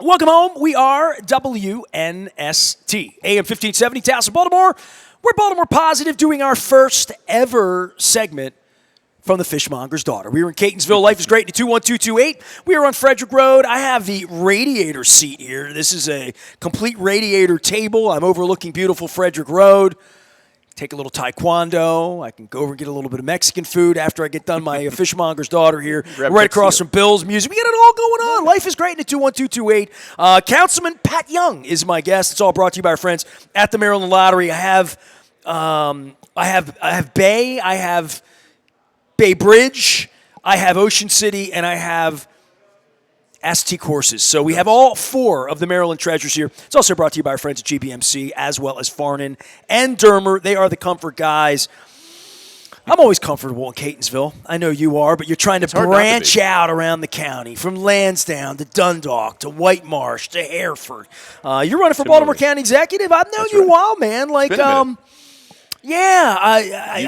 Welcome home. We are WNST, AM 1570, Towson, Baltimore. We're Baltimore Positive, doing our first ever segment from the Fishmonger's daughter. We were in Catonsville. Life is great. 21228. We are on Frederick Road. I have the radiator seat here. This is a complete radiator table. I'm overlooking beautiful Frederick Road. Take a little taekwondo. I can go over and get a little bit of Mexican food after I get done my Fishmonger's daughter here. Right across from Bill's Music. We got it all going on. Life is great in 21228. Councilman Pat Young is my guest. It's all brought to you by our friends at the Maryland Lottery. I have Bay. I have Bay Bridge. I have Ocean City, and I have ST courses. So we have all four of the Maryland treasures here. It's also brought to you by our friends at GBMC, as well as Farnan and Dermer. They are the comfort guys. I'm always comfortable in Catonsville. I know you are, but you're trying to branch out around the county, from Lansdowne to Dundalk to White Marsh to Hereford. You're running for Baltimore County Executive. I've known you a while, man. Yeah,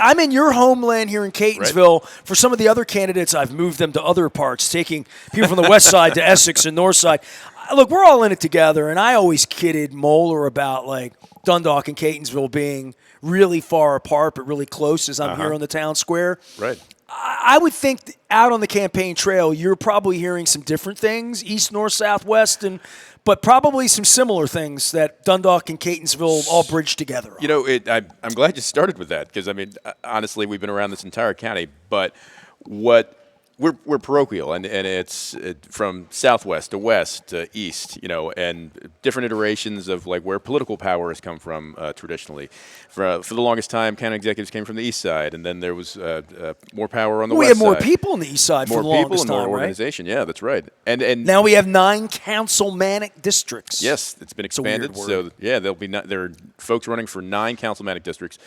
I'm in your homeland here in Catonsville. Right. For some of the other candidates, I've moved them to other parts, taking people from the west side to Essex and north side. Look, we're all in it together, and I always kidded Moeller about, like, Dundalk and Catonsville being really far apart but really close as I'm here on the town square. Right. I would think out on the campaign trail, you're probably hearing some different things, east, north, south, west, but probably some similar things that Dundalk and Catonsville all bridge together on. You know, I'm glad you started with that because, I mean, honestly, we've been around this entire county, but we're parochial, and it's from southwest to west to east, you know, and different iterations of like where political power has come from traditionally. For the longest time, county executives came from the east side, and then there was more power on the west side. We had more people on the east side for the longest time, more people and more organization. Right? Yeah, that's right. And now we have 9 councilmanic districts. Yes, it's been expanded. So yeah, there are folks running for 9 councilmanic districts.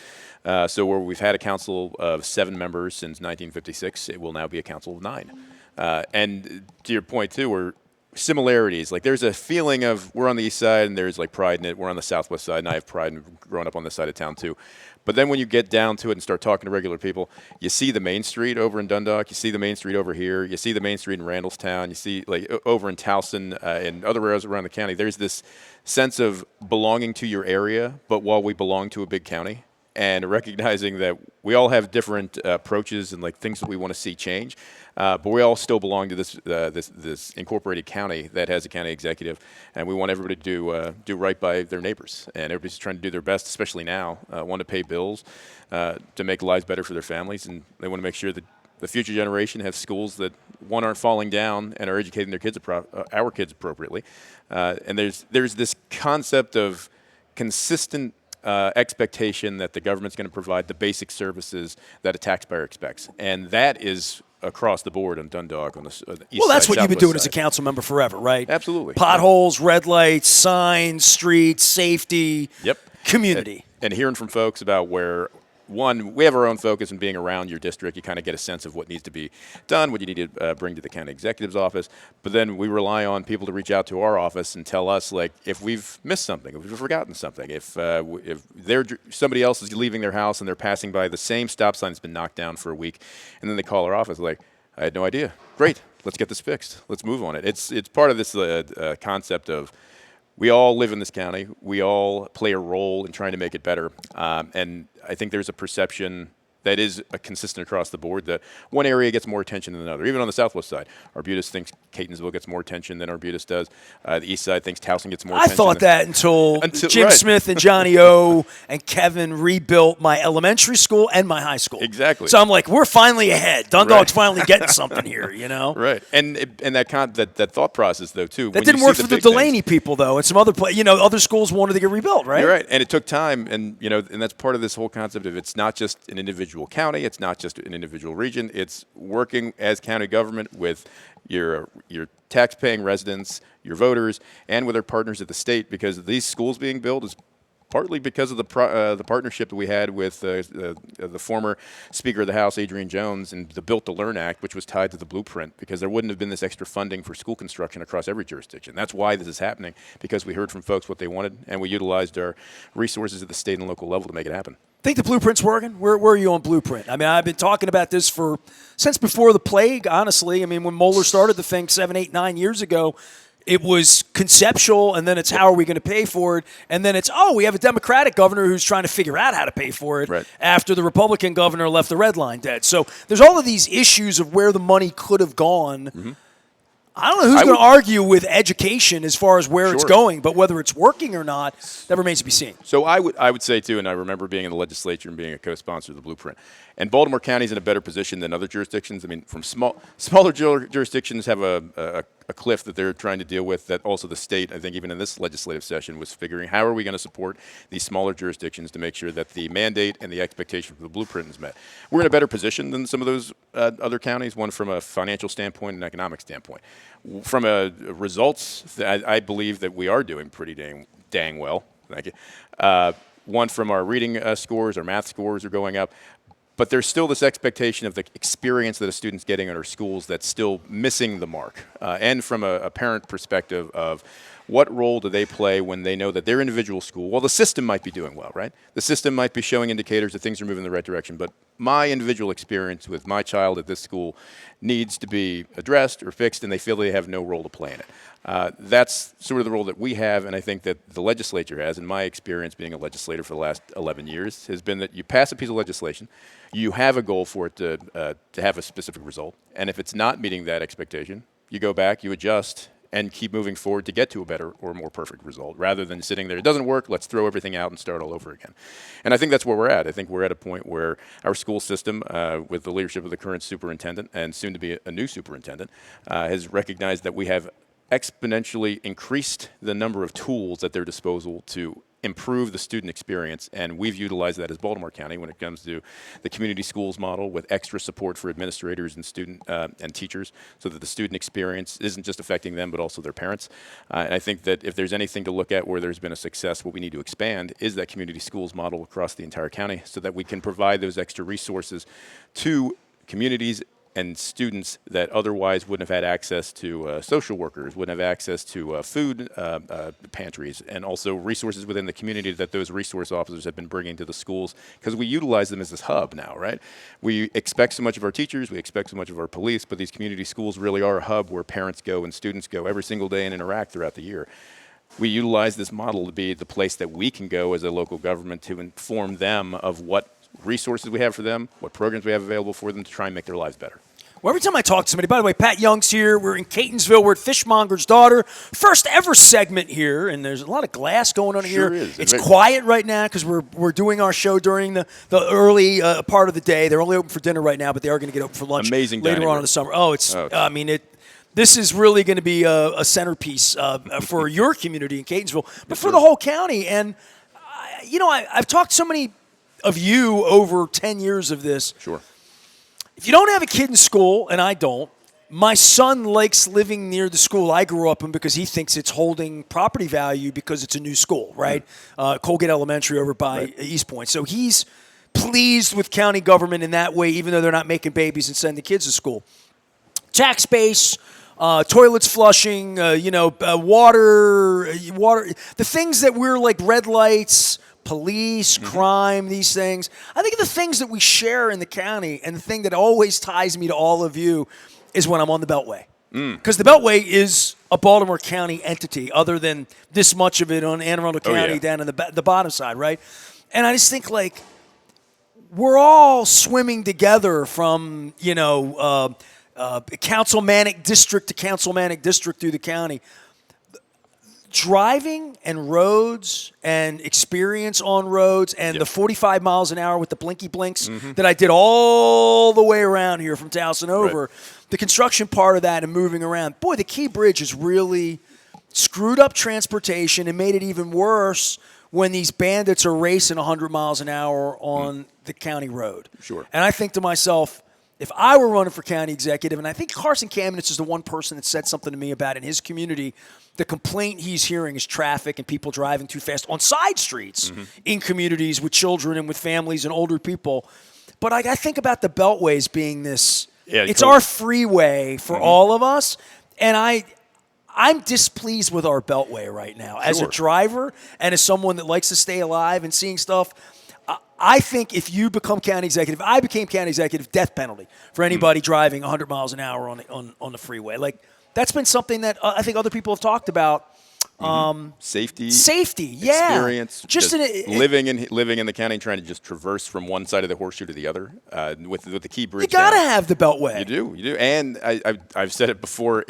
So where we've had a council of 7 members since 1956, it will now be a council of 9. And to your point, too, we're similarities. Like there's a feeling of we're on the east side and there's like pride in it. We're on the southwest side, and I have pride in growing up on this side of town, too. But then when you get down to it and start talking to regular people, you see the main street over in Dundalk. You see the main street over here. You see the main street in Randallstown. You see like over in Towson and other areas around the county. There's this sense of belonging to your area, but while we belong to a big county. And recognizing that we all have different approaches and like things that we want to see change, but we all still belong to this incorporated county that has a county executive, and we want everybody to do right by their neighbors, and everybody's trying to do their best, especially now, want to pay bills, to make lives better for their families, and they want to make sure that the future generation have schools that aren't falling down and are educating their kids, our kids appropriately, and there's this concept of consistent expectation that the government's going to provide the basic services that a taxpayer expects. And that is across the board on Dundalk, on the east side. Well, that's what you've been doing as a council member forever, right? Absolutely. Potholes, red lights, signs, streets, safety, community. And hearing from folks about where, one, we have our own focus in being around your district. You kind of get a sense of what needs to be done, what you need to bring to the county executive's office. But then we rely on people to reach out to our office and tell us, like, if we've missed something, if we've forgotten something, if somebody else is leaving their house and they're passing by the same stop sign that's been knocked down for a week, and then they call our office, like, I had no idea. Great, let's get this fixed. Let's move on it. It's part of this concept of we all live in this county. We all play a role in trying to make it better. And I think there's a perception that is consistent across the board that one area gets more attention than another. Even on the southwest side, Arbutus thinks Catonsville gets more attention than Arbutus does. The east side thinks Towson gets more attention. I thought that until Jim Smith and Johnny O and Kevin rebuilt my elementary school and my high school. Exactly. So I'm like, we're finally ahead. Dundalk's finally getting something here, you know? Right. And that thought process, though, too. That didn't work for the Delaney people, though. And some other other schools wanted to get rebuilt, right? You're right. And it took time. And, and that's part of this whole concept of it's not just an individual county. It's not just an individual region. It's working as county government with your tax-paying residents, your voters, and with our partners at the state, because these schools being built is partly because of the partnership that we had with the former Speaker of the House, Adrian Jones, and the Built to Learn Act, which was tied to the blueprint, because there wouldn't have been this extra funding for school construction across every jurisdiction. That's why this is happening, because we heard from folks what they wanted, and we utilized our resources at the state and local level to make it happen. Think the blueprint's working? Where are you on blueprint? I mean, I've been talking about this since before the plague, honestly. I mean, when Moeller started the thing 7, 8, 9 years ago, it was conceptual, and then it's how are we going to pay for it, and then it's we have a Democratic governor who's trying to figure out how to pay for it after the Republican governor left the red line dead. So there's all of these issues of where the money could have gone. Mm-hmm. I don't know who's going to argue with education as far as where it's going, but whether it's working or not, that remains to be seen. So I would say, too, and I remember being in the legislature and being a co-sponsor of the Blueprint, and Baltimore County is in a better position than other jurisdictions. I mean, from smaller jurisdictions have a cliff that they're trying to deal with, that also the state, I think even in this legislative session, was figuring how are we going to support these smaller jurisdictions to make sure that the mandate and the expectation for the Blueprint is met. We're in a better position than some of those other counties, one from a financial standpoint and economic standpoint. From a results, I believe that we are doing pretty dang well. Thank you. One from our reading scores, our math scores are going up. But there's still this expectation of the experience that a student's getting in our schools that's still missing the mark. And from a parent perspective of what role do they play when they know that their individual school, well, the system might be doing well, right? The system might be showing indicators that things are moving in the right direction, but my individual experience with my child at this school needs to be addressed or fixed, and they feel they have no role to play in it. That's sort of the role that we have, and I think that the legislature has, in my experience being a legislator for the last 11 years, has been that you pass a piece of legislation, you have a goal for it to have a specific result, and if it's not meeting that expectation, you go back, you adjust, and keep moving forward to get to a better or more perfect result, rather than sitting there, it doesn't work, let's throw everything out and start all over again. And I think that's where we're at. I think we're at a point where our school system, with the leadership of the current superintendent and soon to be a new superintendent, has recognized that we have exponentially increased the number of tools at their disposal to improve the student experience, and we've utilized that as Baltimore County when it comes to the community schools model with extra support for administrators and student and teachers, so that the student experience isn't just affecting them but also their parents. And I think that if there's anything to look at where there's been a success, what we need to expand is that community schools model across the entire county, so that we can provide those extra resources to communities and students that otherwise wouldn't have had access to social workers, wouldn't have access to food pantries, and also resources within the community that those resource officers have been bringing to the schools, because we utilize them as this hub now, right? We expect so much of our teachers, we expect so much of our police, but these community schools really are a hub where parents go and students go every single day and interact throughout the year. We utilize this model to be the place that we can go as a local government to inform them of what resources we have for them, what programs we have available for them to try and make their lives better. Well, every time I talk to somebody, by the way, Pat Young's here. We're in Catonsville. We're at Fishmonger's Daughter. First ever segment here, and there's a lot of glass going on here. Is. It's quiet right now because we're doing our show during the early part of the day. They're only open for dinner right now, but they are going to get open for lunch later on in the summer. This is really going to be a centerpiece for your community in Catonsville, but for the whole county. And, I've talked to so many of you over 10 years of this. Sure. If you don't have a kid in school, and I don't, my son likes living near the school I grew up in because he thinks it's holding property value because it's a new school, right? Colgate Elementary over by East Point. So he's pleased with county government in that way, even though they're not making babies and sending kids to school. Tax base, toilets flushing, water, the things that we're like red lights, police, crime, these things. I think the things that we share in the county, and the thing that always ties me to all of you is when I'm on the Beltway. Because the Beltway is a Baltimore County entity, other than this much of it on Anne Arundel County down in the bottom side, right? And I just think, like, we're all swimming together from, councilmanic district to councilmanic district through the county. Driving and roads and experience on roads and the 45 miles an hour with the blinky blinks that I did all the way around here from Towson over, the construction part of that and moving around. Boy, the Key Bridge has really screwed up transportation and made it even worse when these bandits are racing 100 miles an hour on the county road. Sure. And I think to myself, if I were running for county executive, and I think Carson Kamenetz is the one person that said something to me about it in his community, the complaint he's hearing is traffic and people driving too fast on side streets in communities with children and with families and older people. But I think about the Beltways being this, it's our freeway for all of us. And I'm displeased with our Beltway right now. As a driver and as someone that likes to stay alive and seeing stuff, I think if you become county executive, I became county executive, death penalty for anybody driving 100 miles an hour on the freeway. Like, That's been something that I think other people have talked about. Safety, yeah. Experience, just living in the county, and trying to just traverse from one side of the horseshoe to the other with the key bridge. You gotta have the Beltway. You do, and I've said it before.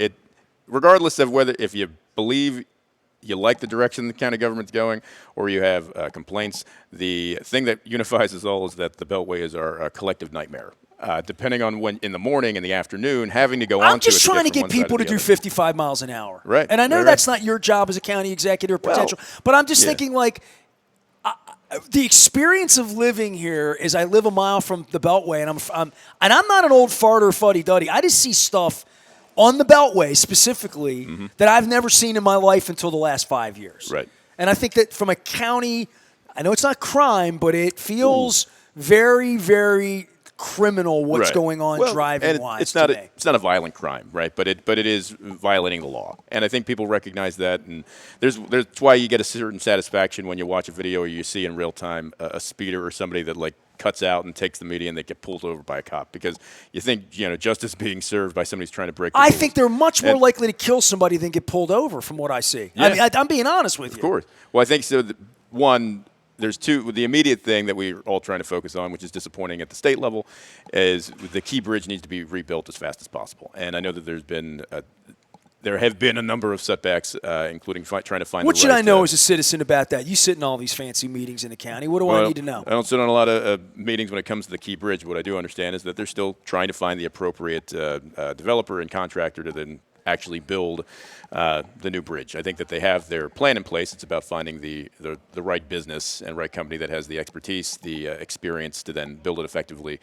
Regardless of if you believe you like the direction the county government's going, or you have complaints, the thing that unifies us all is that the Beltway is our collective nightmare. Depending on when in the morning, in the afternoon, having to go on. I'm just trying to get people to do 55 miles an hour. Right. And I know that's not your job as a county executive or potential, but I'm just thinking like the experience of living here is I live a mile from the Beltway, and I'm not an old farter fuddy-duddy. I just see stuff on the Beltway specifically that I've never seen in my life until the last 5 years. Right. And I think that from a county, I know it's not crime, but it feels very, very criminal what's going on driving-wise. It's not a violent crime, right? But it is violating the law, and I think people recognize that. And there's why you get a certain satisfaction when you watch a video or you see in real time a speeder or somebody that like cuts out and takes the median and they get pulled over by a cop, because you think justice being served by somebody who's trying to break the rules. I think they're much more likely to kill somebody than get pulled over, from what I see. Yeah. I mean, I'm being honest with you. Of course. Well, I think so. One. There's two. The immediate thing that we're all trying to focus on, which is disappointing at the state level, is the key bridge needs to be rebuilt as fast as possible. And I know that there have been a number of setbacks, including trying to find. What should I know as a citizen about that? You sit in all these fancy meetings in the county. What do I need to know? I don't sit on a lot of meetings when it comes to the key bridge. What I do understand is that they're still trying to find the appropriate developer and contractor to then actually build the new bridge. I think that they have their plan in place. It's about finding the right business and right company that has the expertise, the experience to then build it effectively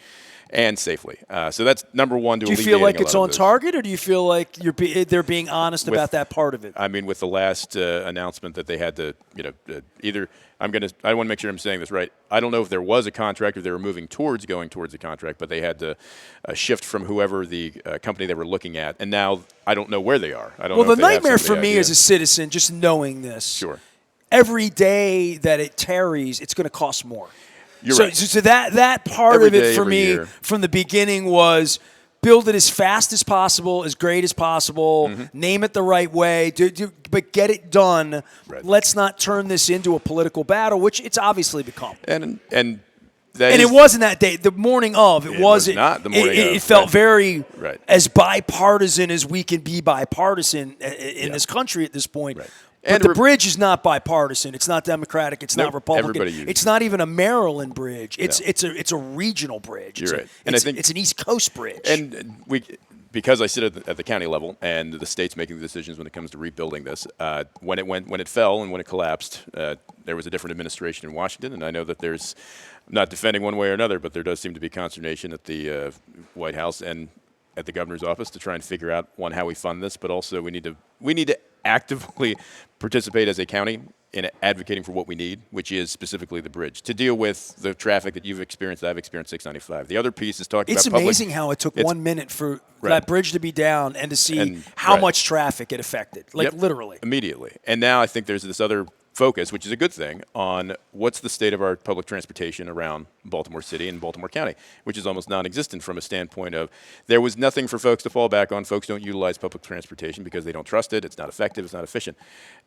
and safely. So that's number one. Do you feel like it's on target, or do you feel like they're being honest about that part of it? I mean, with the last announcement that they had to, either I want to make sure I'm saying this right. I don't know if there was a contract or they were going towards a contract, but they had to shift from whoever the company they were looking at, and now I don't know where they are. I don't know. Well, the nightmare for me as a citizen, just knowing this, sure, every day that it tarries, it's going to cost more. You're right. So that part every of it day, for me from the beginning was build it as fast as possible, as great as possible, name it the right way, but get it done. Right. Let's not turn this into a political battle, which it's obviously become. And it wasn't that day. The morning of, it wasn't. Not the morning of. It felt very as bipartisan as we can be bipartisan in this country at this point. Right. But the bridge is not bipartisan. It's not Democratic. It's not Republican. It's not even a Maryland bridge. It's a regional bridge. You're right. And I think it's an East Coast bridge. And because I sit at the county level and the state's making the decisions when it comes to rebuilding this, when it fell and when it collapsed, there was a different administration in Washington, and I know that there's not defending one way or another, but there does seem to be consternation at the White House and at the governor's office to try and figure out, one, how we fund this, but also we need to actively participate as a county in advocating for what we need, which is specifically the bridge, to deal with the traffic that you've experienced, that I've experienced 695. The other piece is talking about public. It's amazing how it took 1 minute for that bridge to be down and to see how much traffic it affected, literally. Immediately. And now I think there's this other focus, which is a good thing, on what's the state of our public transportation around Baltimore City and Baltimore County, which is almost non-existent from a standpoint of there was nothing for folks to fall back on. Folks don't utilize public transportation because they don't trust it. It's not effective. It's not efficient.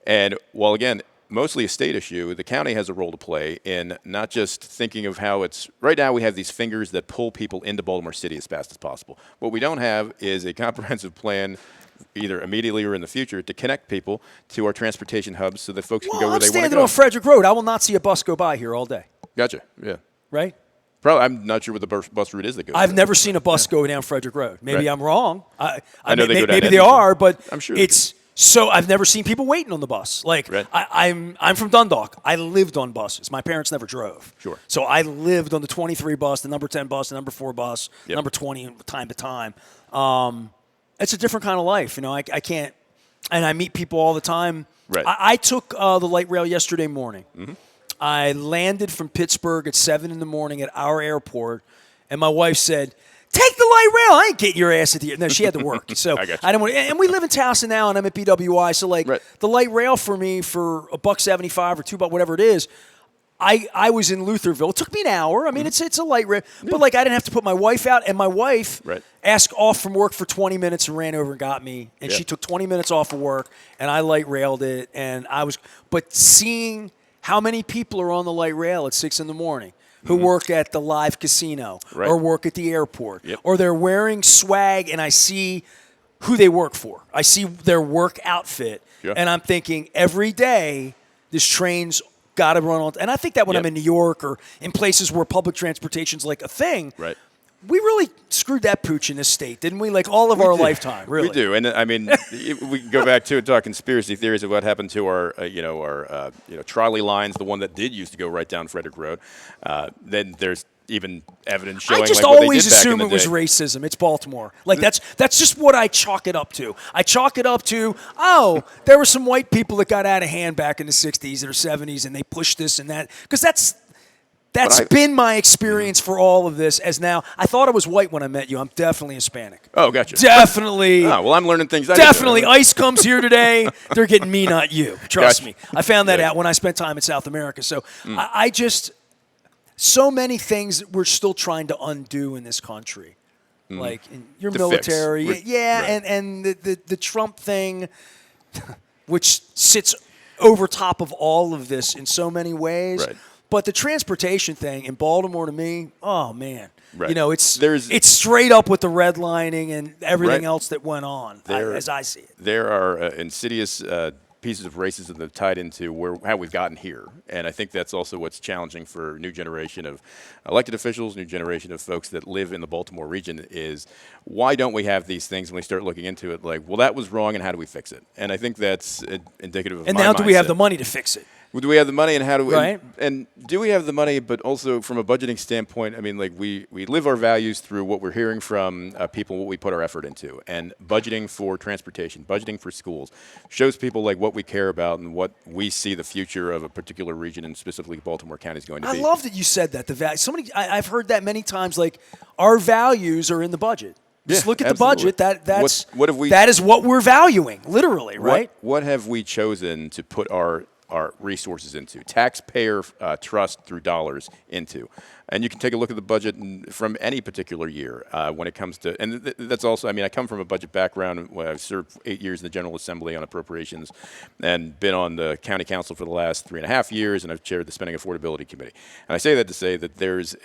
And while, again, mostly a state issue, the county has a role to play in not just thinking of how it's – right now we have these fingers that pull people into Baltimore City as fast as possible. What we don't have is a comprehensive plan – either immediately or in the future, to connect people to our transportation hubs so that folks can go where they want to go. I'm standing on Frederick Road. I will not see a bus go by here all day. Gotcha. Yeah. Right? Probably. I'm not sure what the bus route is that goes. I've never seen a bus go down Frederick Road. Maybe I'm wrong. I know they go down. Maybe they are, but I'm sure it's so I've never seen people waiting on the bus. I'm from Dundalk. I lived on buses. My parents never drove. Sure. So I lived on the 23 bus, the number 10 bus, the number 4 bus, number 20 time to time. It's a different kind of life. I can't. And I meet people all the time. Right. I took the light rail yesterday morning. I landed from Pittsburgh at 7 in the morning at our airport, and my wife said, "Take the light rail. I ain't getting your ass at the." No, she had to work, so I didn't want. And we live in Towson now, and I'm at BWI, so the light rail for me for $1.75 or $2, whatever it is. I was in Lutherville. It took me an hour. I mean, it's a light rail, but like I didn't have to put my wife out, and my wife asked off from work for 20 minutes and ran over and got me, and she took 20 minutes off of work, and I light railed it, and but seeing how many people are on the light rail at 6 a.m. who work at the live casino or work at the airport, or they're wearing swag, and I see who they work for. I see their work outfit, and I'm thinking every day this train's got to run on. And I think that when I'm in New York or in places where public transportation's like a thing, we really screwed that pooch in this state, didn't we? Like all of our lifetime, really. We do. And I mean, we can go back to and talk conspiracy theories of what happened to our, trolley lines, the one that did used to go right down Frederick Road. Then there's even evidence showing. I just like always assume it was racism. It's Baltimore. Like that's just what I chalk it up to. I chalk it up to, there were some white people that got out of hand back in the 60s or 70s, and they pushed this and that. Because that's been my experience for all of this. As now, I thought I was white when I met you. I'm definitely Hispanic. Oh, gotcha. Definitely. Well, I'm learning things. Definitely. ICE comes here today. They're getting me, not you. Trust me. I found that out when I spent time in South America. So I just. So many things that we're still trying to undo in this country, like in your military, and the Trump thing, which sits over top of all of this in so many ways. Right. But the transportation thing in Baltimore, to me, oh man, it's straight up with the redlining and everything else that went on, as I see it. There are insidious pieces of racism that are tied into how we've gotten here. And I think that's also what's challenging for a new generation of elected officials, new generation of folks that live in the Baltimore region is why don't we have these things when we start looking into it like, well, that was wrong and how do we fix it? And I think that's indicative of and my now mindset. do we have the money to fix it? Do we have the money and how do we right. and do we have the money, but also from a budgeting standpoint, I mean, like we live our values through what we're hearing from people, what we put our effort into, and budgeting for transportation, budgeting for schools shows people like what we care about and what we see the future of a particular region and specifically Baltimore County is going to be. I love that you said that. I've heard that many times, like our values are in the budget. Just look at absolutely. the budget. That is what we're valuing, literally, right? What have we chosen to put our resources into, taxpayer trust through dollars into? And you can take a look at the budget from any particular year when it comes to, and that's also, I mean, I come from a budget background. I've served 8 years in the General Assembly on appropriations and been on the county council for the last 3.5 years, and I've chaired the Spending Affordability Committee. And I say that to say that there's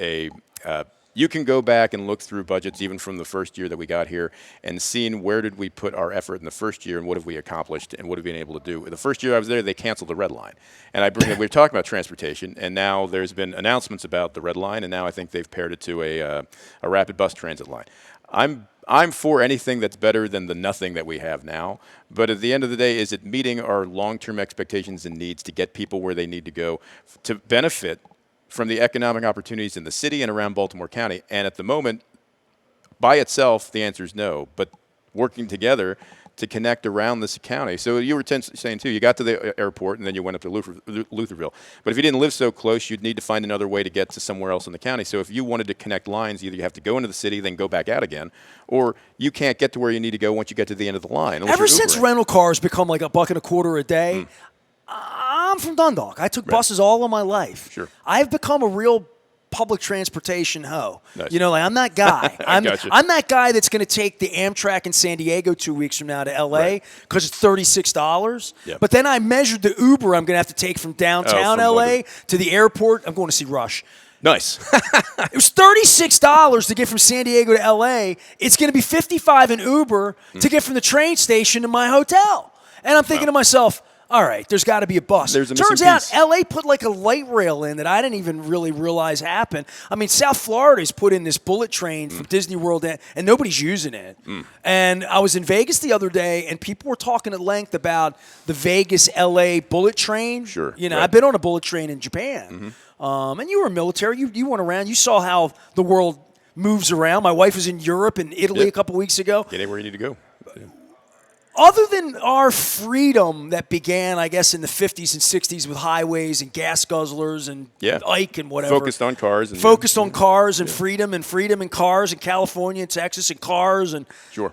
you can go back and look through budgets even from the first year that we got here and seeing where did we put our effort in the first year and what have we accomplished and what have we been able to do. The first year I was there, they canceled the red line. And we were talking about transportation, and now there's been announcements about the red line, and now I think they've paired it to a rapid bus transit line. I'm for anything that's better than the nothing that we have now. But at the end of the day, is it meeting our long-term expectations and needs to get people where they need to go to benefit from the economic opportunities in the city and around Baltimore County? And at the moment, by itself, the answer is no. But working together to connect around this county. So you were saying, too, you got to the airport and then you went up to Lutherville. But if you didn't live so close, you'd need to find another way to get to somewhere else in the county. So if you wanted to connect lines, either you have to go into the city, then go back out again, or you can't get to where you need to go once you get to the end of the line. Ever since rental cars become like $1.25 a day, I'm from Dundalk. I took buses all of my life. Sure. I've become a real public transportation hoe. Nice. You know, like I'm that guy. Gotcha. I'm that guy that's going to take the Amtrak in San Diego 2 weeks from now to L.A. because it's $36. Yep. But then I measured the Uber I'm going to have to take from downtown L.A. to the airport. I'm going to see Rush. Nice. It was $36 to get from San Diego to L.A. It's going to be $55 in Uber to get from the train station to my hotel. And I'm thinking to myself, all right, there's got to be a bus. Turns out L.A. put like a light rail in that I didn't even really realize happened. I mean, South Florida's put in this bullet train from Disney World, and nobody's using it. And I was in Vegas the other day, and people were talking at length about the Vegas-L.A. bullet train. Sure. You know, I've been on a bullet train in Japan. And you were military. You went around. You saw how the world moves around. My wife was in Europe and Italy a couple weeks ago. Get anywhere you need to go. Other than our freedom that began, I guess, in the 50s and 60s with highways and gas guzzlers and Ike and whatever. Focused on cars. And freedom and cars in California and Texas and cars. And Sure.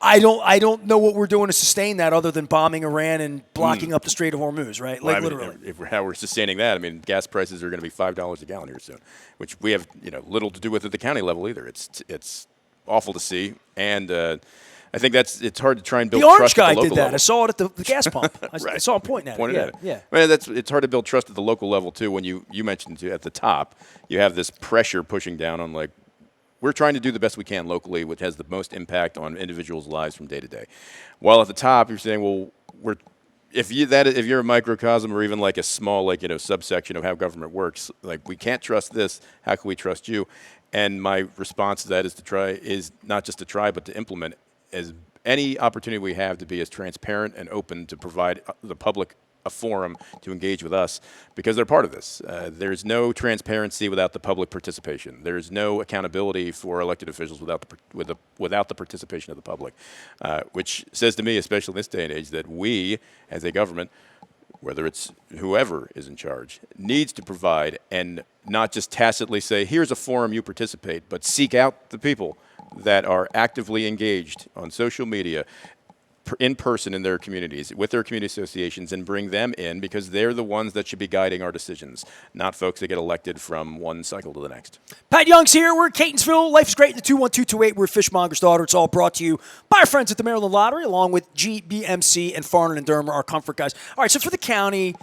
I don't know what we're doing to sustain that other than bombing Iran and blocking up the Strait of Hormuz, right? Like, Well, I mean, literally. how we're sustaining that, I mean, gas prices are going to be $5 a gallon here soon, which we have little to do with at the county level either. It's awful to see, and I think it's hard to try and build The orange trust guy at the did local that. level. I saw it at the gas pump. I Right. saw him pointing at it. Yeah. I mean, it's hard to build trust at the local level too. When you mentioned at the top, you have this pressure pushing down on like. We're trying to do the best we can locally, which has the most impact on individuals' lives from day to day. While at the top, you're saying, well, if you're a microcosm or even like a small subsection of how government works, like we can't trust this. How can we trust you? And my response to that is not just to try, but to implement as any opportunity we have to be as transparent and open to provide the public a forum to engage with us because they're part of this. There's no transparency without the public participation. There's no accountability for elected officials without the participation of the public, which says to me, especially in this day and age, that we, as a government, whether it's whoever is in charge, needs to provide and not just tacitly say, here's a forum, you participate, but seek out the people that are actively engaged on social media, in person in their communities, with their community associations, and bring them in because they're the ones that should be guiding our decisions, not folks that get elected from one cycle to the next. Pat Young's here. We're in Catonsville. Life is great in the 21228. We're Fishmonger's Daughter. It's all brought to you by our friends at the Maryland Lottery, along with GBMC and Farnan and Dermer, our comfort guys. All right, so for the county,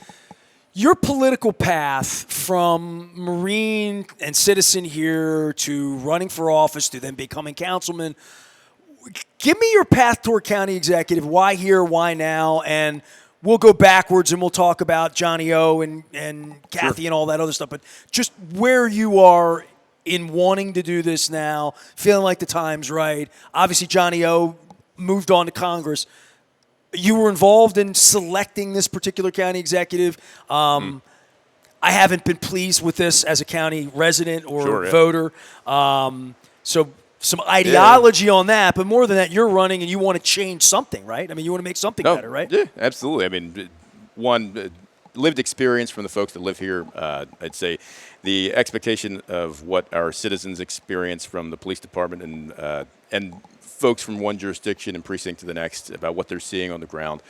your political path from Marine and citizen here to running for office to then becoming councilman, give me your path toward county executive. Why here? Why now? And we'll go backwards and we'll talk about Johnny O and Kathy Sure. and all that other stuff. But just where you are in wanting to do this now, feeling like the time's right. Obviously, Johnny O moved on to Congress. You were involved in selecting this particular county executive. I haven't been pleased with this as a county resident or voter. So some ideology on that, but more than that, you're running and you want to change something, right? I mean, you want to make something better, right? Yeah, absolutely. I mean, one, lived experience from the folks that live here. I'd say the expectation of what our citizens experience from the police department and folks from one jurisdiction and precinct to the next about what they're seeing on the ground.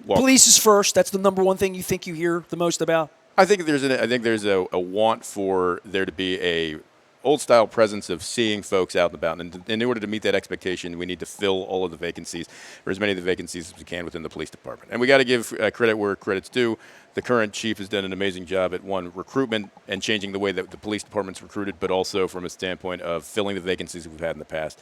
Police is first. That's the number one thing you think you hear the most about? I think there's a want for there to be a old-style presence of seeing folks out and about. And in order to meet that expectation, we need to fill all of the vacancies, or as many of the vacancies as we can within the police department. And we got to give credit where credit's due. The current chief has done an amazing job at, one, recruitment and changing the way that the police department's recruited, but also from a standpoint of filling the vacancies we've had in the past.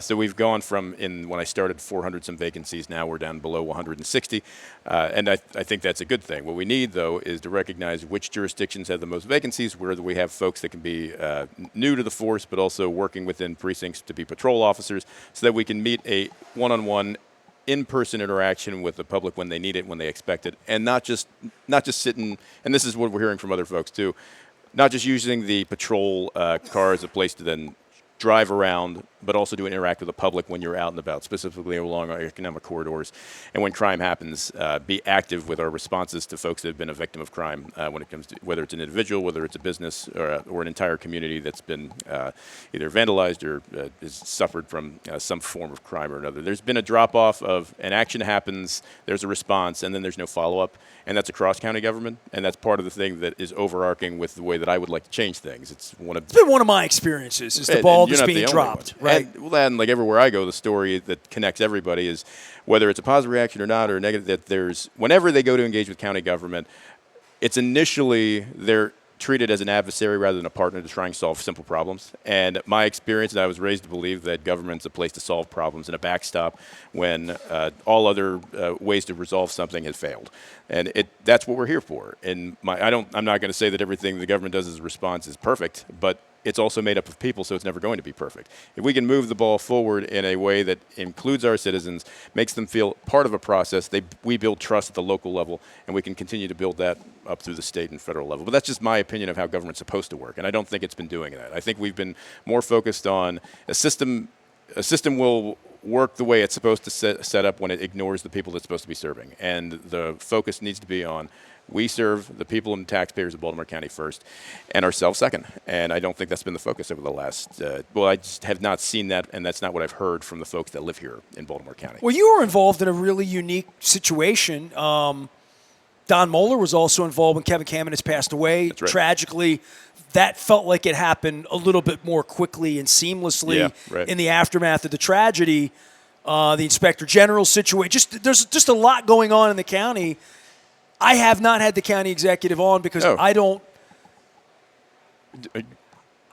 So we've gone from, when I started, 400-some vacancies. Now we're down below 160. And I think that's a good thing. What we need, though, is to recognize which jurisdictions have the most vacancies, where we have folks that can be new to the force, but also working within precincts to be patrol officers, so that we can meet a one-on-one in-person interaction with the public when they need it, when they expect it, and not just sitting. And this is what we're hearing from other folks too, not just using the patrol car as a place to then drive around, but also to interact with the public when you're out and about, specifically along our economic corridors. And when crime happens, be active with our responses to folks that have been a victim of crime when it comes to whether it's an individual, whether it's a business, or an entire community that's been either vandalized or has suffered from some form of crime or another. There's been a drop-off of an action happens, there's a response, and then there's no follow-up. And that's across county government, and that's part of the thing that is overarching with the way that I would like to change things. It's been one of my experiences, is the ball just being dropped. Right. And like everywhere I go, the story that connects everybody is whether it's a positive reaction or not, or negative, that there's, whenever they go to engage with county government, it's initially they're treated as an adversary rather than a partner to try and solve simple problems. And my experience, and I was raised to believe that government's a place to solve problems and a backstop when all other ways to resolve something has failed. And that's what we're here for. And I'm not going to say that everything the government does as a response is perfect, but it's also made up of people, so it's never going to be perfect. If we can move the ball forward in a way that includes our citizens, makes them feel part of a process, we build trust at the local level, and we can continue to build that up through the state and federal level. But that's just my opinion of how government's supposed to work, and I don't think it's been doing that. I think we've been more focused on a system will work the way it's supposed to set up when it ignores the people it's supposed to be serving. And the focus needs to be on we serve the people and taxpayers of Baltimore County first and ourselves second. And I don't think that's been the focus over the last, I just have not seen that, and that's not what I've heard from the folks that live here in Baltimore County. Well, you were involved in a really unique situation. Don Moeller was also involved when Kevin Kamenetz passed away. That's right. Tragically, that felt like it happened a little bit more quickly and seamlessly in the aftermath of the tragedy. The Inspector General situation. There's just a lot going on in the county. I have not had the county executive on because I don't.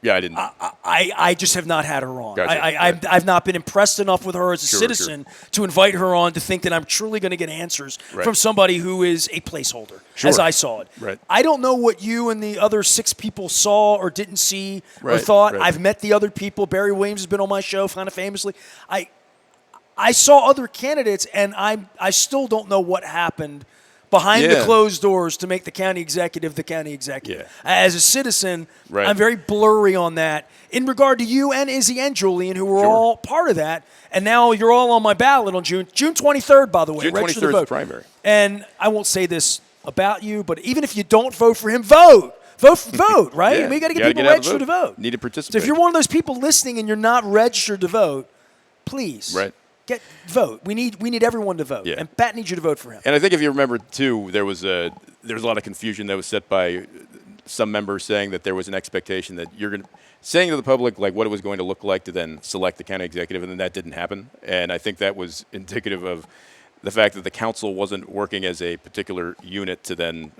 Yeah, I didn't. I just have not had her on. Gotcha. I've not been impressed enough with her as a citizen to invite her on to think that I'm truly going to get answers from somebody who is a placeholder, as I saw it. Right. I don't know what you and the other 6 people saw or didn't see or thought. I've met the other people. Barry Williams has been on my show kind of famously. I saw other candidates, and I still don't know what happened behind the closed doors to make the county executive the county executive. As a citizen, I'm very blurry on that in regard to you and Izzy and Julian, who were all part of that. And now you're all on my ballot on June 23rd, by the way. June 23rd is the primary. And I won't say this about you, but even if you don't vote for him, vote. Vote, right? I mean, you got to get people registered to vote. Need to participate. So if you're one of those people listening and you're not registered to vote, please. Vote. We need everyone to vote, and Pat needs you to vote for him. And I think if you remember too, there was a lot of confusion that was set by some members saying that there was an expectation that you're going to saying to the public like what it was going to look like to then select the county executive, and then that didn't happen. And I think that was indicative of the fact that the council wasn't working as a particular unit to then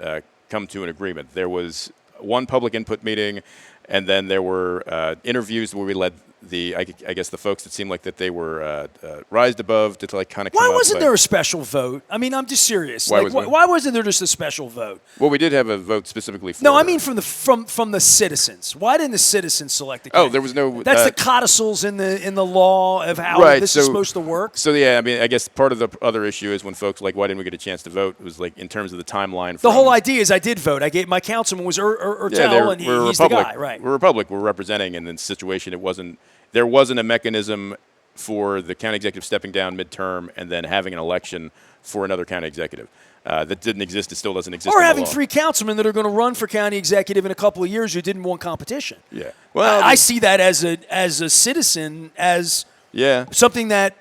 come to an agreement. There was one public input meeting, and then there were interviews where we led I guess the folks that seemed like that they were rised above to like kind of. Why wasn't there a special vote? I mean, I'm just serious. Why wasn't there just a special vote? Well, we did have a vote specifically for. No, I mean from the citizens. Why didn't the citizens select the candidate? Oh, there was no. That's the codicils in the law of how this is supposed to work. So I mean, I guess part of the other issue is when folks like, why didn't we get a chance to vote? It was like in terms of the timeline. The whole idea is I did vote. I gave my councilman was Ertel, and he's the guy, right? We're a Republic. We're representing, and in this situation, there wasn't a mechanism for the county executive stepping down midterm and then having an election for another county executive. That didn't exist. It still doesn't exist. Or having 3 councilmen that are going to run for county executive in a couple of years who didn't want competition. Yeah. Well, I see that as a citizen as something that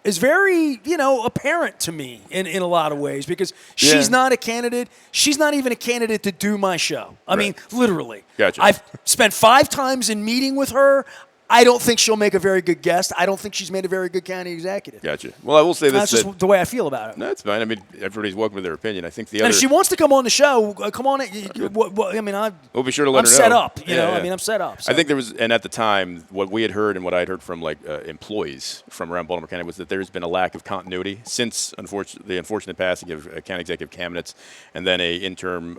is very, apparent to me in a lot of ways because she's not a candidate. She's not even a candidate to do my show. I mean, literally. Gotcha. I've spent 5 times in meeting with her. I don't think she'll make a very good guest. I don't think she's made a very good county executive. Gotcha. Well, I will say this. That's just the way I feel about it. No, that's fine. I mean, everybody's welcome to their opinion. I think and if she wants to come on the show, come on. We'll be sure to let her know. I'm set up. I'm set up. So. I think there was, and at the time, what we had heard and what I had heard from employees from around Baltimore County was that there's been a lack of continuity since the unfortunate passing of County Executive Kamenetz and then a interim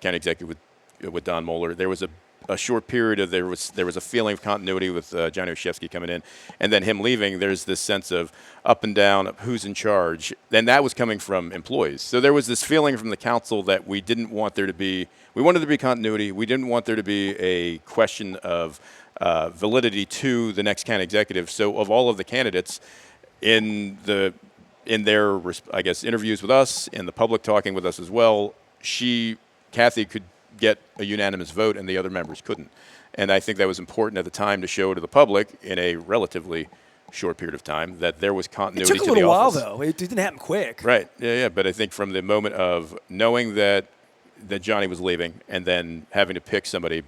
county executive with Don Moeller. There was a short period of there was a feeling of continuity with Johnny Oshevsky coming in, and then him leaving. There's this sense of up and down of who's in charge, and that was coming from employees. So there was this feeling from the council that we didn't want there to be. We wanted there to be continuity. We didn't want there to be a question of validity to the next county executive. So of all of the candidates in their I guess interviews with us and the public talking with us as well, Kathy could get a unanimous vote and the other members couldn't. And I think that was important at the time to show to the public in a relatively short period of time that there was continuity to the office. It took a little while, though. It didn't happen quick. Right. Yeah. But I think from the moment of knowing that Johnny was leaving and then having to pick somebody,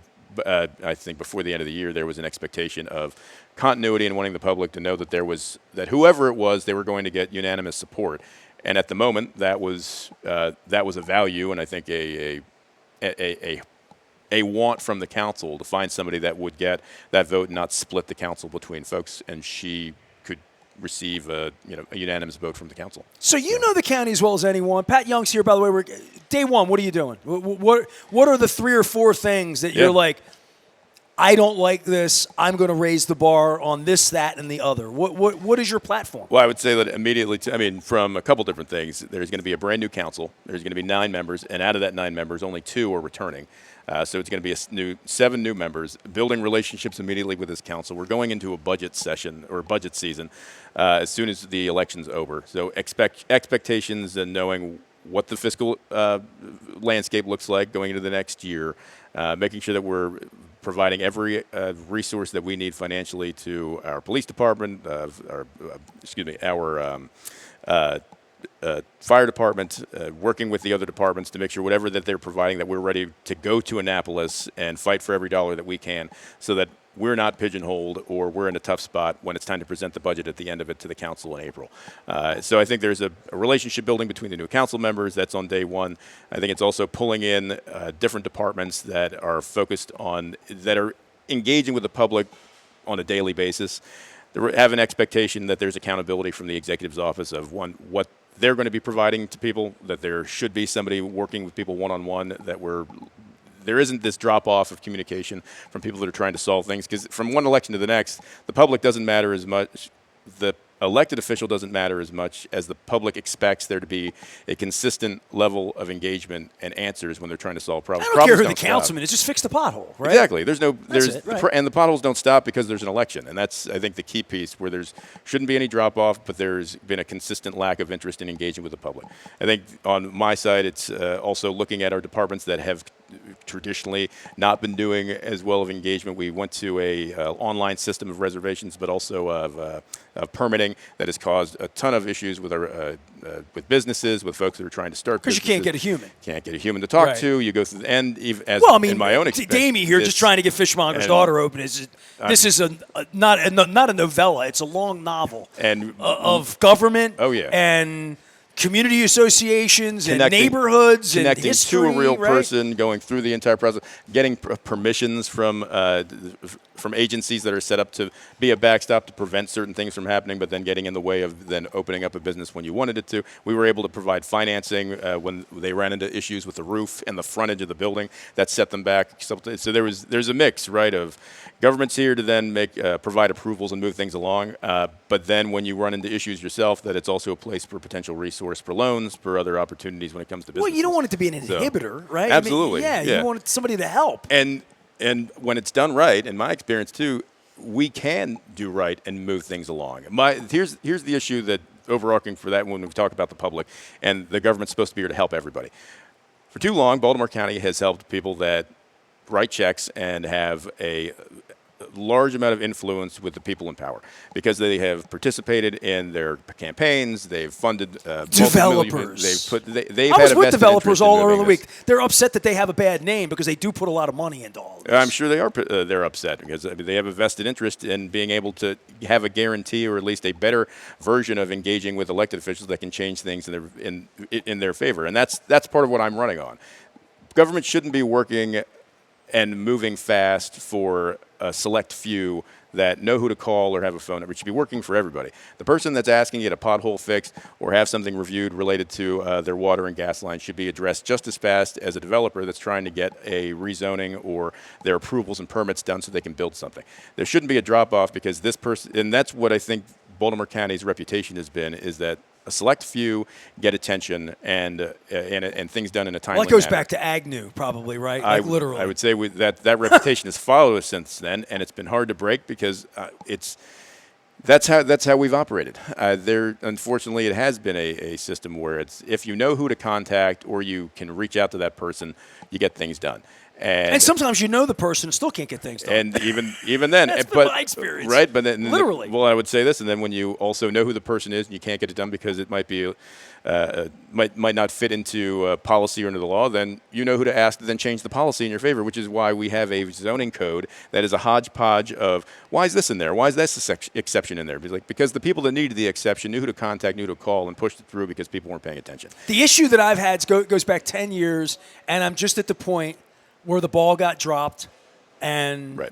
I think before the end of the year, there was an expectation of continuity and wanting the public to know that whoever it was, they were going to get unanimous support. And at the moment, that was a value, and I think a want from the council to find somebody that would get that vote and not split the council between folks, and she could receive a unanimous vote from the council. So you know the county as well as anyone. Pat Young's here, by the way. Day one, what are you doing? What are the 3 or 4 things that you're like, I don't like this. I'm going to raise the bar on this, that, and the other. What is your platform? Well, I would say that immediately, from a couple different things, there's going to be a brand new council. There's going to be 9 members, and out of that 9 members, only 2 are returning. So it's going to be 7 new members, building relationships immediately with this council. We're going into a budget session or budget season as soon as the election's over. So expectations and knowing what the fiscal landscape looks like going into the next year, making sure that we're providing every resource that we need financially to our police department, our fire department, working with the other departments to make sure whatever that they're providing, that we're ready to go to Annapolis and fight for every dollar that we can, so that we're not pigeonholed or we're in a tough spot when it's time to present the budget at the end of it to the council in April. So I think there's a relationship building between the new council members. That's on day one. I think it's also pulling in different departments that are focused on, that are engaging with the public on a daily basis. They have an expectation that there's accountability from the executive's office of what they're going to be providing to people, that there should be somebody working with people one-on-one, that there isn't this drop-off of communication from people that are trying to solve things. Because from one election to the next, the public doesn't matter as much. The elected official doesn't matter as much as the public expects there to be a consistent level of engagement and answers when they're trying to solve problems. I don't care who the councilman is, just fix the pothole, right? Exactly. And the potholes don't stop because there's an election, and that's, I think, the key piece where shouldn't be any drop off, but there's been a consistent lack of interest in engaging with the public. I think on my side, it's also looking at our departments that have traditionally not been doing as well of engagement. We went to a online system of reservations, but also of permitting that has caused a ton of issues with our with businesses, with folks that are trying to start businesses. Because you can't get a human. Can't get a human to talk to. You go through the end. In my own experience, Damie here just trying to get Fishmonger's daughter open. This is not a novella. It's a long novel of government. Oh yeah. And community associations and neighborhoods and history, to a real right? person, going through the entire process, getting permissions from agencies that are set up to be a backstop to prevent certain things from happening, but then getting in the way of then opening up a business when you wanted it to. We were able to provide financing when they ran into issues with the roof and the frontage of the building that set them back. So there's a mix, right, of government's here to then provide approvals and move things along, but then when you run into issues yourself, that it's also a place for potential resource for loans, for other opportunities when it comes to business. Well, you don't want it to be an inhibitor, right? Absolutely. I mean, you want somebody to help. And when it's done right, in my experience too, we can do right and move things along. Here's the issue that overarching for that when we talk about the public, and the government's supposed to be here to help everybody. For too long, Baltimore County has helped people that write checks and have a large amount of influence with the people in power because they have participated in their campaigns. They've funded developers. They've I had was a with vested developers interest in all moving over the this. week. They're upset that they have a bad name because they do put a lot of money into all of this. I'm sure they are. They're upset because they have a vested interest in being able to have a guarantee or at least a better version of engaging with elected officials that can change things in their favor. And that's part of what I'm running on. Government shouldn't be working and moving fast for a select few that know who to call or have a phone number. It should be working for everybody. The person that's asking to get a pothole fixed or have something reviewed related to their water and gas line should be addressed just as fast as a developer that's trying to get a rezoning or their approvals and permits done so they can build something. There shouldn't be a drop-off because this person, and that's what I think Baltimore County's reputation has been, is that a select few get attention and things done in a timely manner. Well, that goes back to Agnew, probably, right? Literally. I would say that reputation has followed us since then, and it's been hard to break because that's how we've operated. Unfortunately, it has been a system where it's if you know who to contact or you can reach out to that person, you get things done. And sometimes you know the person and still can't get things done. And even then, that's been my experience. Right? But then, literally. Well, I would say this, and then when you also know who the person is and you can't get it done because it might be might not fit into policy or into the law, then you know who to ask to then change the policy in your favor, which is why we have a zoning code that is a hodgepodge of why is this in there? Why is this exception in there? Because the people that needed the exception knew who to contact, knew who to call, and pushed it through because people weren't paying attention. The issue that I've had goes back 10 years, and I'm just at the point where the ball got dropped, and right.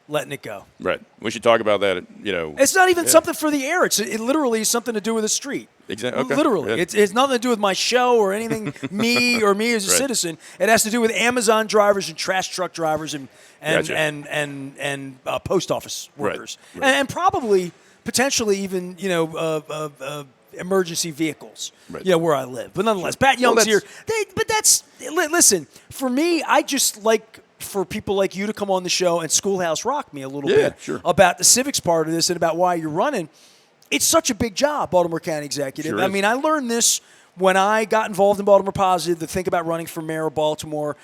letting it go. Right. We should talk about that. It's not even something for the air. It literally is something to do with the street. Exactly. Okay. Literally, Yeah. it's nothing to do with my show or anything. me as a citizen. It has to do with Amazon drivers and trash truck drivers and post office workers, Right. And probably potentially even emergency vehicles. Right. Where I live. But nonetheless, Pat Young's here. Listen, for me, I just like for people like you to come on the show and Schoolhouse Rock me a little bit about the civics part of this and about why you're running. It's such a big job, Baltimore County Executive. Sure I mean, I learned this when I got involved in Baltimore Positive to think about running for mayor of Baltimore.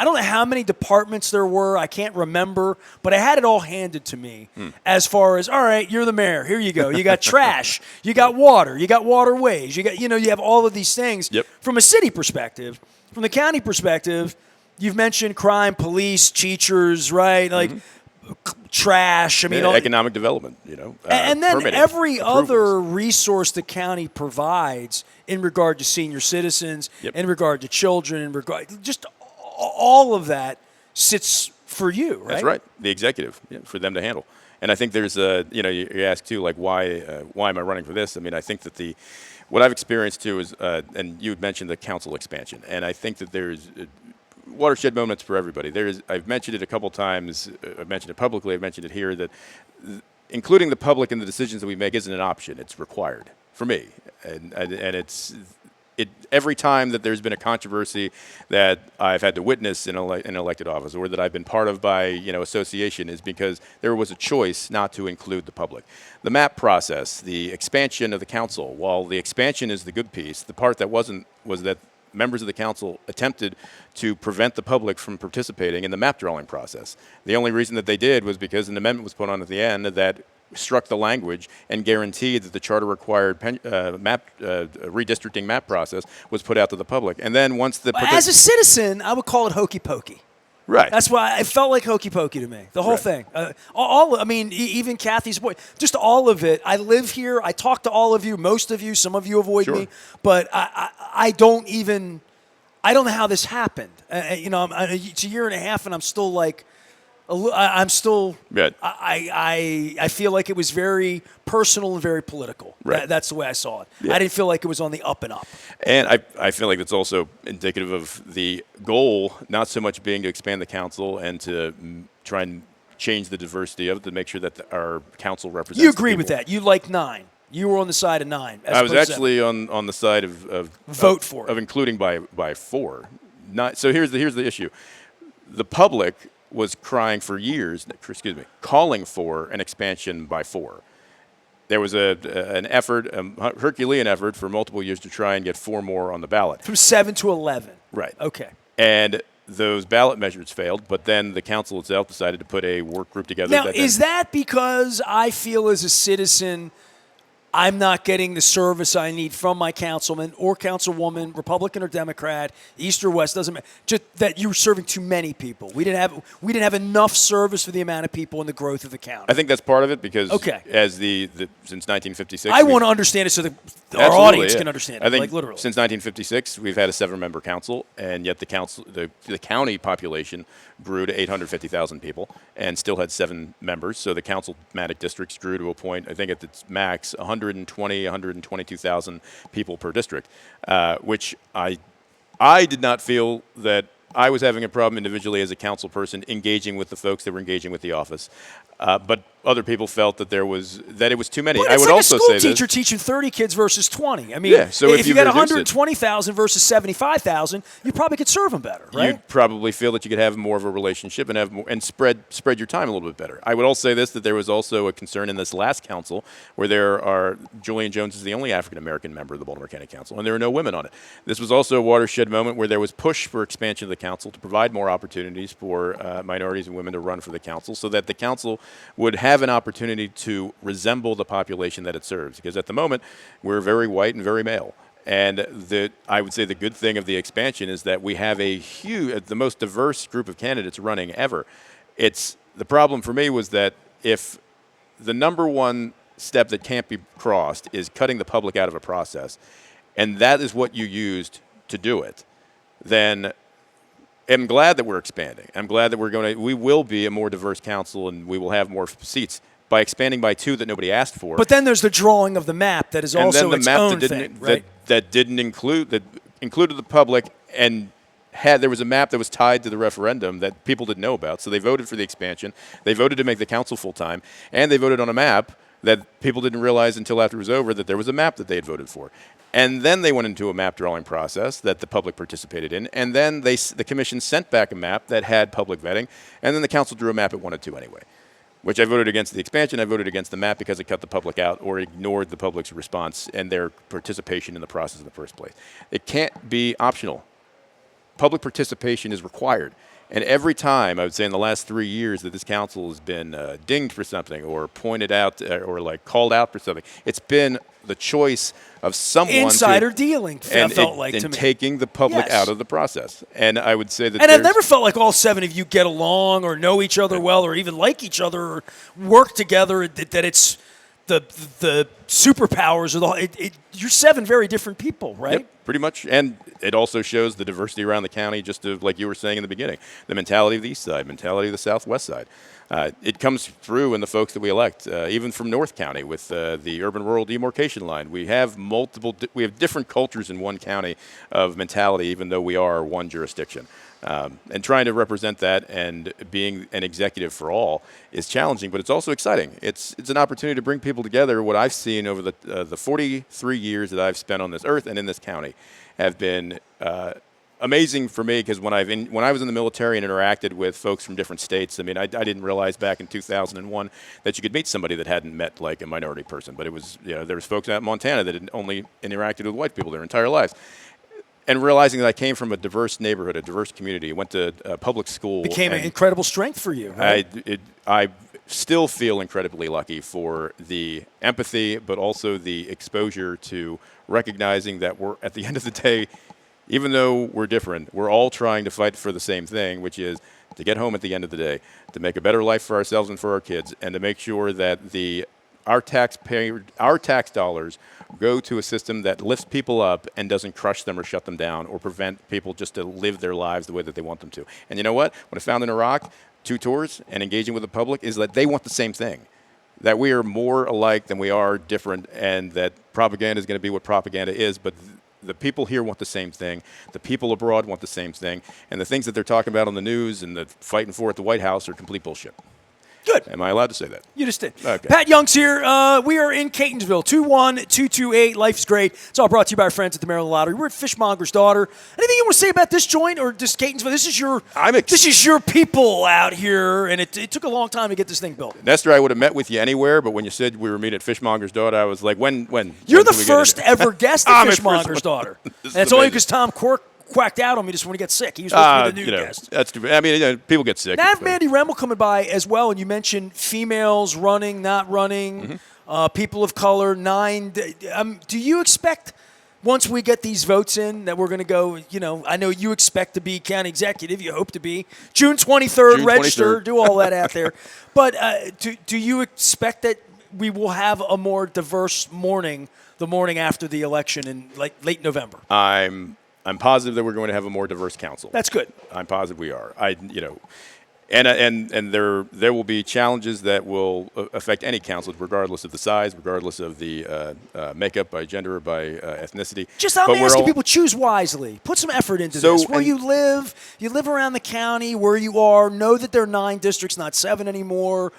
I don't know how many departments there were. I can't remember, but I had it all handed to me as far as, all right, you're the mayor. Here you go. You got trash. You got water. You got waterways. You got, you have all of these things. Yep. From a city perspective. From the county perspective, you've mentioned crime, police, teachers, right? Like trash. I mean, economic development, and then every approvals. other resource the county provides in regard to senior citizens, in regard to children, in regard just all of that sits for you, right? That's right. The executive, for them to handle. And I think there's you ask too, like why am I running for this? I mean, I think that what I've experienced too is, and you had mentioned the council expansion, and I think that there's watershed moments for everybody. I've mentioned it a couple times. I've mentioned it publicly. I've mentioned it here that including the public in the decisions that we make isn't an option. It's required for me, and it's. Every time that there's been a controversy that I've had to witness in an elected office or that I've been part of by association is because there was a choice not to include the public. The MAP process, the expansion of the council, while the expansion is the good piece, the part that wasn't was that members of the council attempted to prevent the public from participating in the map drawing process. The only reason that they did was because an amendment was put on at the end that struck the language and guaranteed that the charter required redistricting map process was put out to the public. And then once as a citizen, I would call it hokey pokey. Right. That's why it felt like hokey pokey to me. The whole thing. Even Kathy's point, just all of it. I live here. I talk to all of you, most of you. Some of you avoid me, but I don't know how this happened. It's a year and a half, and I'm still like. I feel like it was very personal and very political. Right. That's the way I saw it. Yeah. I didn't feel like it was on the up and up. And I feel like that's also indicative of the goal, not so much being to expand the council and to try and change the diversity of it, to make sure that our council represents. You agree with that? You like 9. You were on the side of 9. I was actually on the side of vote for it. Of including by 4. So here's the issue. The public was calling for an expansion by 4. There was an effort, a Herculean effort for multiple years to try and get 4 more on the ballot. From 7 to 11. Right. Okay. And those ballot measures failed, but then the council itself decided to put a work group together. Now, is that because I feel as a citizen I'm not getting the service I need from my councilman or councilwoman, Republican or Democrat, East or West, doesn't matter. Just that you're serving too many people. We didn't have enough service for the amount of people and the growth of the county. I think that's part of it because as since 1956, I want to understand it so our audience can understand it. I think like literally. Since 1956, we've had a 7-member council, and yet the county population grew to 850,000 people and still had 7 members. So the councilmatic districts grew to a point, I think at its max, 122,000 people per district, which I did not feel that I was having a problem individually as a council person engaging with the folks that were engaging with the office. But other people felt that it was too many. Well, I would like also a school say teacher this. teaching 30 kids versus 20. I mean, so if you got 120,000 versus 75,000, you probably could serve them better, right? You'd probably feel that you could have more of a relationship and have more, and spread your time a little bit better. I would also say this, that there was also a concern in this last council where Julian Jones is the only African American member of the Baltimore County Council, and there were no women on it. This was also a watershed moment where there was push for expansion of the council to provide more opportunities for minorities and women to run for the council, so that the council would have an opportunity to resemble the population that it serves. Because at the moment, we're very white and very male. And I would say the good thing of the expansion is that we have the most diverse group of candidates running ever. The problem for me was that if the number one step that can't be crossed is cutting the public out of a process, and that is what you used to do it, then am glad that we're expanding. I'm glad that we will be a more diverse council and we will have more seats by expanding by 2 that nobody asked for. But then there's the drawing of the map that is also its own thing, right? That included the public and there was a map that was tied to the referendum that people didn't know about. So they voted for the expansion. They voted to make the council full-time. And they voted on a map that people didn't realize until after it was over that there was a map that they had voted for. And then they went into a map drawing process that the public participated in. And then the commission sent back a map that had public vetting. And then the council drew a map it wanted to anyway, which I voted against the expansion. I voted against the map because it cut the public out or ignored the public's response and their participation in the process in the first place. It can't be optional. Public participation is required. And every time, I would say in the last 3 years that this council has been dinged for something or pointed out or like called out for something, it's been the choice of someone insider dealing felt like to me. Taking the public out of the process. And I would say that I've never felt like all 7 of you get along or know each other well or even like each other or work together, that it's the superpowers of you're 7 very different people, right? Yep, pretty much. And it also shows the diversity around the county, just like you were saying in the beginning, the mentality of the east side, mentality of the southwest side. It comes through in the folks that we elect, even from North County with the urban-rural demarcation line. We have different cultures in one county of mentality, even though we are one jurisdiction. And trying to represent that and being an executive for all is challenging, but it's also exciting. It's an opportunity to bring people together. What I've seen over the 43 years that I've spent on this earth and in this county have been amazing for me, because when I was in the military and interacted with folks from different states, I mean, I didn't realize back in 2001 that you could meet somebody that hadn't met like a minority person. But it was, there was folks out in Montana that had only interacted with white people their entire lives. And realizing that I came from a diverse neighborhood, a diverse community, went to public school. Became an incredible strength for you. Right? I still feel incredibly lucky for the empathy, but also the exposure to recognizing that we're, at the end of the day, even though we're different, we're all trying to fight for the same thing, which is to get home at the end of the day, to make a better life for ourselves and for our kids, and to make sure that our tax dollars go to a system that lifts people up and doesn't crush them or shut them down or prevent people just to live their lives the way that they want them to. And you know what? What I found in Iraq, 2 tours and engaging with the public, is that they want the same thing. That we are more alike than we are different, and that propaganda is going to be what propaganda is, but the people here want the same thing. The people abroad want the same thing. And the things that they're talking about on the news and the fighting for at the White House are complete bullshit. Good. Am I allowed to say that? You just did. Okay. Pat Young's here. We are in Catonsville, 21228. Life's great. It's all brought to you by our friends at the Maryland Lottery. We're at Fishmonger's daughter. Anything you want to say about this joint or just Catonsville? This is your people out here, and it took a long time to get this thing built. Nestor, I would have met with you anywhere, but when you said we were meeting at Fishmonger's daughter, I was like, when? You're the first ever guest at Fishmonger's daughter. And it's only because Tom quacked out on me just when he got sick. He was supposed to be the new guest. That's too bad. I mean, people get sick. Now I have Mandy Remmel coming by as well, and you mentioned females running, not running, people of color, 9. Do you expect, once we get these votes in, that we're going to go, I know you expect to be county executive, you hope to be, June 23rd, register, do all that out there. But do you expect that we will have a more diverse morning, the morning after the election in late November? I'm positive that we're going to have a more diverse council. That's good. I'm positive we are. And there will be challenges that will affect any council, regardless of the size, regardless of the makeup by gender or by ethnicity. I'm asking people, choose wisely. Put some effort into this. Where you live around the county, where you are, know that there are 9 districts, not 7 anymore.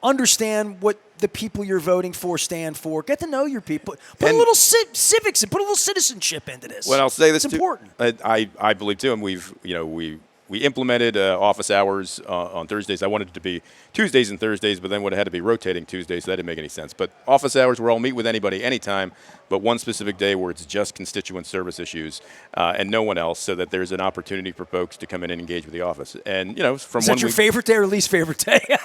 Understand what the people you're voting for stand for. Get to know your people. Put a little civics and put a little citizenship into this. Well, I'll say this it's important. I believe too, and we implemented office hours on Thursdays. I wanted it to be Tuesdays and Thursdays, but then would have had to be rotating Tuesdays, so that didn't make any sense. But office hours where I'll meet with anybody anytime, but one specific day where it's just constituent service issues and no one else, so that there's an opportunity for folks to come in and engage with the office. And from is that your favorite day or least favorite day?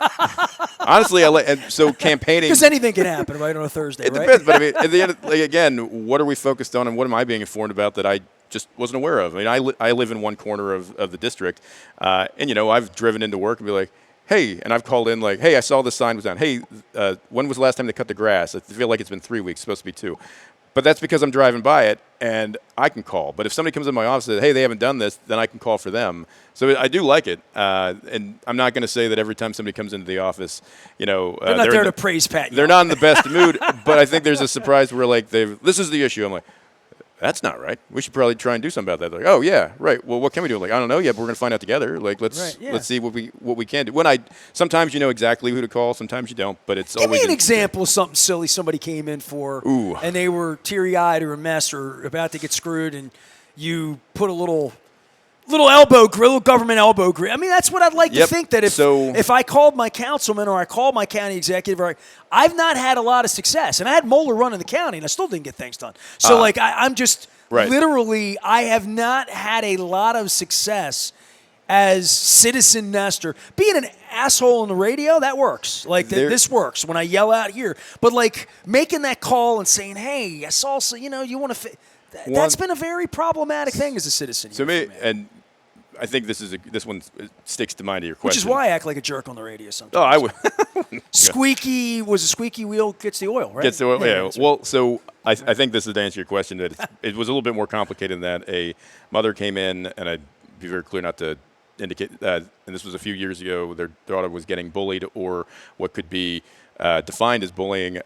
Honestly, so campaigning, because anything can happen right on a Thursday. It depends, but I mean, at the end, again, what are we focused on, and what am I being informed about that I just wasn't aware of? I mean, I live in one corner of the district, and I've driven into work and be like, hey, and I've called in like, hey, I saw this sign was down. Hey, when was the last time they cut the grass? I feel like it's been 3 weeks, it's supposed to be 2. But that's because I'm driving by it, and I can call. But if somebody comes in my office and says, hey, they haven't done this, then I can call for them. So I do like it. And I'm not going to say that every time somebody comes into the office, they're not there to praise Pat Young. They're not in the best mood. But I think there's a surprise where, like, this is the issue. I'm like, that's not right. We should probably try and do something about that. They're like, oh yeah, right. Well, what can we do? I'm like, I don't know yet, but we're gonna find out together. Like, let's see what we can do. Sometimes you know exactly who to call, sometimes you don't. But it's Give always me an example of something silly somebody came in for, and they were teary-eyed or a mess or about to get screwed, and you put a little government elbow grip. I mean, that's what I'd like to think, that if I called my councilman or I called my county executive, I've not had a lot of success. And I had Moeller running the county, and I still didn't get things done. So, I'm just literally, I have not had a lot of success as Citizen Nestor. Being an asshole on the radio, that works. This works when I yell out here. But, making that call and saying, hey, I saw, you want to that's been a very problematic thing as a citizen. So and I think this one sticks to mind of your question. Which is why I act like a jerk on the radio sometimes. Oh, I would. Squeaky wheel gets the oil, right? Gets the oil, yeah. Well, so I think this is to answer your question, that it was a little bit more complicated than that. A mother came in, and I'd be very clear not to indicate, and this was a few years ago, their daughter was getting bullied, or what could be defined as bullying.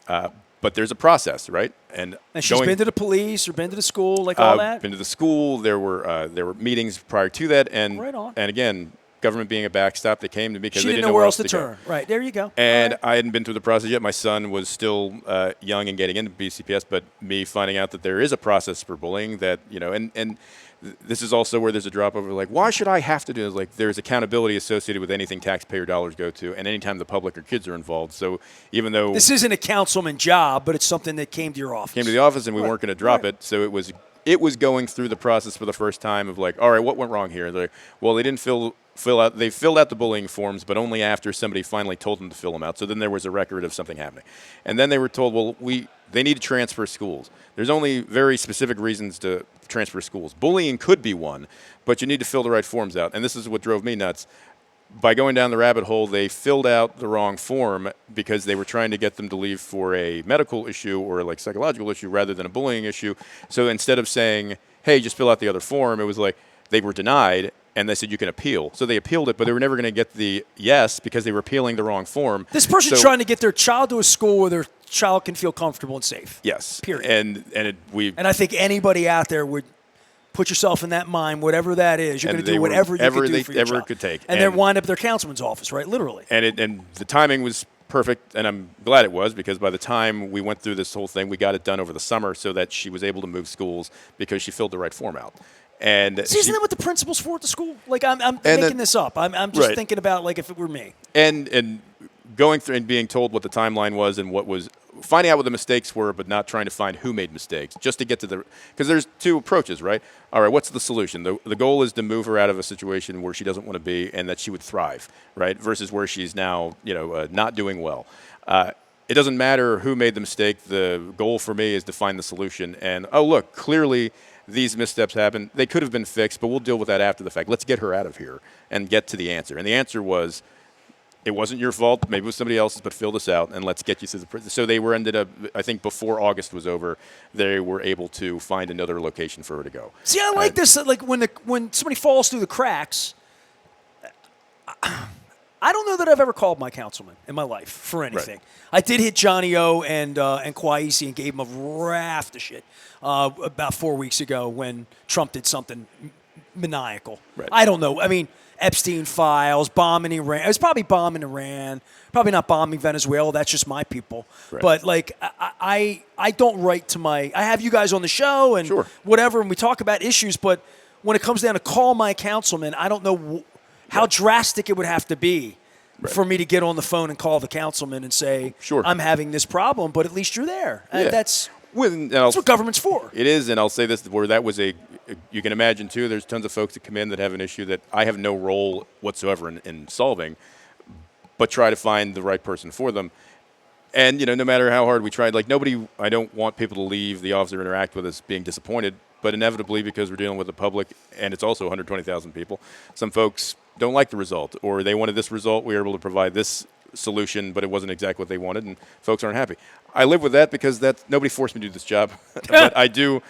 But there's a process, right? And she's been to the police or been to the school, all that? Been to the school. There were meetings prior to that. And, right on. And again, government being a backstop, they came to me because she they didn't know where else to turn. Right, there you go. And I hadn't been through the process yet. My son was still young and getting into BCPS, but me finding out that there is a process for bullying that, and this is also where there's a drop over, why should I have to do this? There's accountability associated with anything taxpayer dollars go to, and anytime the public or kids are involved. So even though this isn't a councilman job, but it's something that came to your office. Came to the office, and we weren't going to drop it. So it was going through the process for the first time of all right, what went wrong here? They're well, they didn't they filled out the bullying forms, but only after somebody finally told them to fill them out. So then there was a record of something happening. And then they were told, well, they need to transfer schools. There's only very specific reasons to transfer schools. Bullying could be one, but you need to fill the right forms out. And this is what drove me nuts. By going down the rabbit hole, they filled out the wrong form because they were trying to get them to leave for a medical issue or psychological issue rather than a bullying issue. So instead of saying, hey, just fill out the other form, it was they were denied, and they said you can appeal. So they appealed it, but they were never going to get the yes because they were appealing the wrong form. This person's trying to get their child to a school where their child can feel comfortable and safe. Yes. Period. And I think anybody out there would put yourself in that mind, whatever that is. You're going to do whatever you can do for your child. Could take. And then wind up at their councilman's office, right? Literally. And the timing was perfect, and I'm glad it was, because by the time we went through this whole thing, we got it done over the summer so that she was able to move schools because she filled the right form out. And isn't that what the principal's for at the school? I'm making this up. I'm just thinking about if it were me. And going through and being told what the timeline was and finding out what the mistakes were, but not trying to find who made mistakes, just to get to because there's two approaches, right? All right, what's the solution? The goal is to move her out of a situation where she doesn't want to be and that she would thrive, right? Versus where she's now, not doing well. It doesn't matter who made the mistake. The goal for me is to find the solution. And, look, clearly these missteps happened. They could have been fixed, but we'll deal with that after the fact. Let's get her out of here and get to the answer. And the answer was, it wasn't your fault. Maybe it was somebody else's, but fill this out and let's get you through the. So they ended up. I think before August was over, they were able to find another location for her to go. See, I like this. When somebody falls through the cracks. I don't know that I've ever called my councilman in my life for anything. Right. I did hit Johnny O and Kwaisi and gave him a raft of shit about 4 weeks ago when Trump did something maniacal. Right. I don't know. I mean, Epstein files, bombing Iran. It was probably bombing Iran. Probably not bombing Venezuela. That's just my people. Right. But I don't write to my. I have you guys on the show and whatever, and we talk about issues. But when it comes down to call my councilman, I don't know how drastic it would have to be for me to get on the phone and call the councilman and say, I'm having this problem, but at least you're there. And that's what government's for. It is, and I'll say this, where that was you can imagine, too, there's tons of folks that come in that have an issue that I have no role whatsoever in solving, but try to find the right person for them. And, no matter how hard we tried, I don't want people to leave the office or interact with us being disappointed, but inevitably, because we're dealing with the public, and it's also 120,000 people, some folks don't like the result, or they wanted this result, we were able to provide this solution, but it wasn't exactly what they wanted, and folks aren't happy. I live with that because nobody forced me to do this job. But I do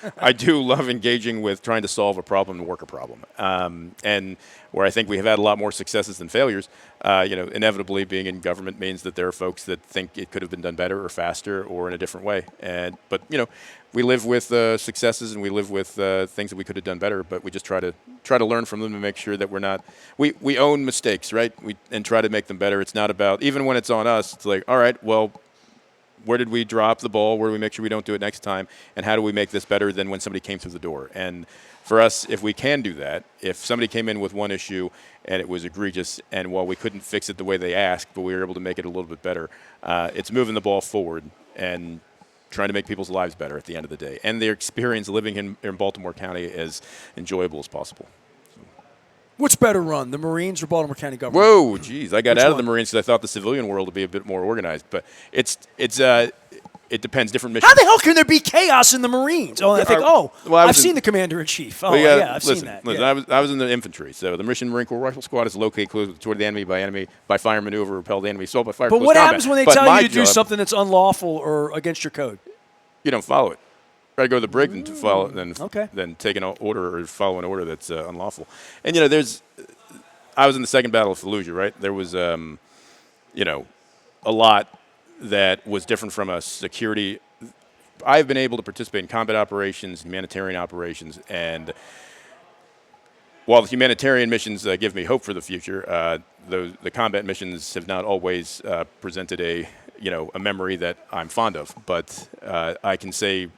love engaging with trying to solve a problem and work a problem. And where I think we have had a lot more successes than failures, inevitably being in government means that there are folks that think it could have been done better or faster or in a different way. But we live with successes and we live with things that we could have done better, but we just try to learn from them and make sure that we own mistakes, right? And try to make them better. It's not about, even when it's on us, it's like, all right, well, where did we drop the ball? Where do we make sure we don't do it next time? And how do we make this better than when somebody came through the door? And for us, if we can do that, if somebody came in with one issue and it was egregious, and while we couldn't fix it the way they asked, but we were able to make it a little bit better, it's moving the ball forward and trying to make people's lives better at the end of the day. And their experience living in Baltimore County as enjoyable as possible. What's better run, the Marines or Baltimore County government? Whoa, geez. I got Which out of one? the Marines because I thought the civilian world would be a bit more organized. But it depends, different missions. How the hell can there be chaos in the Marines? Oh, I think, I've seen the commander-in-chief. Oh, yeah, I've seen that. Listen, Yeah. I was in the infantry. So the Mission Marine Corps Rifle Squad is located close toward the enemy by fire maneuver, repel the enemy, assault by fire. But close what combat. happens when they But tell my you to do job, something that's unlawful or against your code? You don't follow it. Try to go to the brig and follow, Okay. then take an order or follow an order that's unlawful. And I was in the second battle of Fallujah, right? There was, a lot that was different from a security. I've been able to participate in combat operations, humanitarian operations, and while the humanitarian missions give me hope for the future, the combat missions have not always presented a memory that I'm fond of. But I can say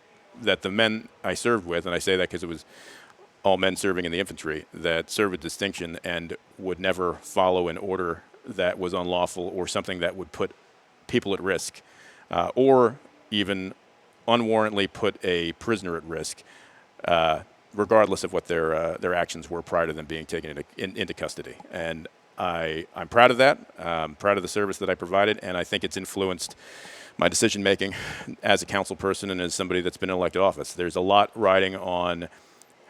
that the men I served with, and I say that because it was all men serving in the infantry, that served with distinction and would never follow an order that was unlawful or something that would put people at risk, or even unwarrantedly put a prisoner at risk, regardless of what their actions were prior to them being taken into custody. And I'm proud of that. I'm proud of the service that I provided, and I think it's influenced my decision-making as a council person and as somebody that's been in elected office. There's a lot riding on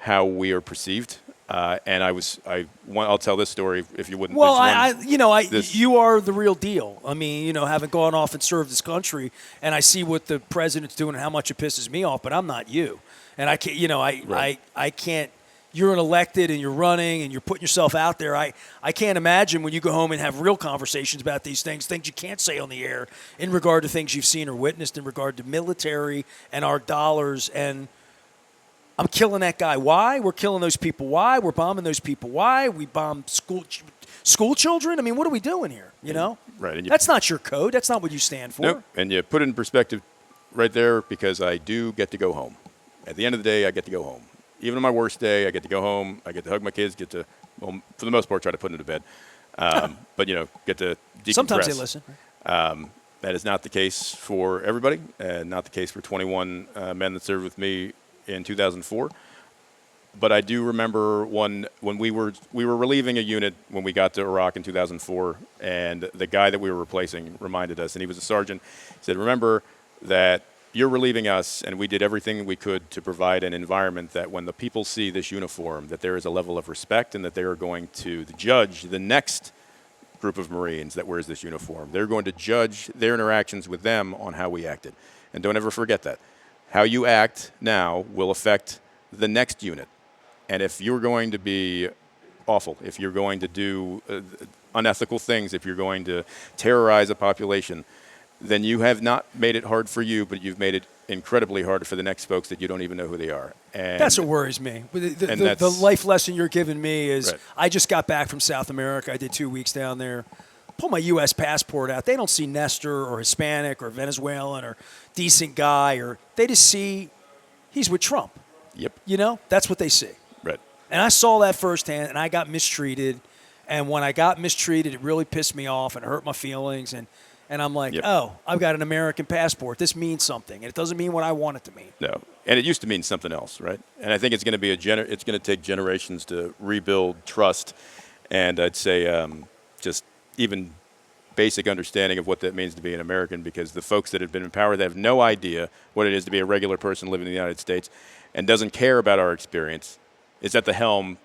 how we are perceived, and I'll tell this story if you wouldn't. Well, you are the real deal. I mean, having gone off and served this country, and I see what the president's doing and how much it pisses me off. But I'm not you, and I can't. I can't. You're an elected, and you're running, and you're putting yourself out there. I can't imagine when you go home and have real conversations about these things you can't say on the air in regard to things you've seen or witnessed in regard to military and our dollars and. I'm killing that guy. Why? We're killing those people. Why? We're bombing those people. Why? We bomb school children? I mean, what are we doing here, Right. And that's not your code. That's not what you stand for. Nope. And you put it in perspective right there because I do get to go home. At the end of the day, I get to go home. Even on my worst day, I get to go home. I get to hug my kids, for the most part, try to put them to bed. But, get to decompress. Sometimes they listen. That is not the case for everybody, and not the case for 21 men that served with me in 2004, but I do remember when we were relieving a unit when we got to Iraq in 2004, and the guy that we were replacing reminded us, and he was a sergeant. He said, "Remember that you're relieving us, and we did everything we could to provide an environment that when the people see this uniform, that there is a level of respect, and that they are going to judge the next group of Marines that wears this uniform. They're going to judge their interactions with them on how we acted, and don't ever forget that." How you act now will affect the next unit. And if you're going to be awful, if you're going to do unethical things, if you're going to terrorize a population, then you have not made it hard for you, but you've made it incredibly hard for the next folks that you don't even know who they are. And that's what worries me. The life lesson you're giving me is right. I just got back from South America. I did 2 weeks down there. Pull my U.S. passport out. They don't see Nestor or Hispanic or Venezuelan or decent guy, or they just see he's with Trump. Yep. That's what they see. Right. And I saw that firsthand, and I got mistreated. And when I got mistreated, it really pissed me off and hurt my feelings. And I'm like, yep. Oh, I've got an American passport. This means something, and it doesn't mean what I want it to mean. No, and it used to mean something else, right? And I think it's going to be it's going to take generations to rebuild trust, and I'd say just even basic understanding of what that means to be an American, because the folks that have been in power, they have no idea what it is to be a regular person living in the United States and doesn't care about our experience, is at the helm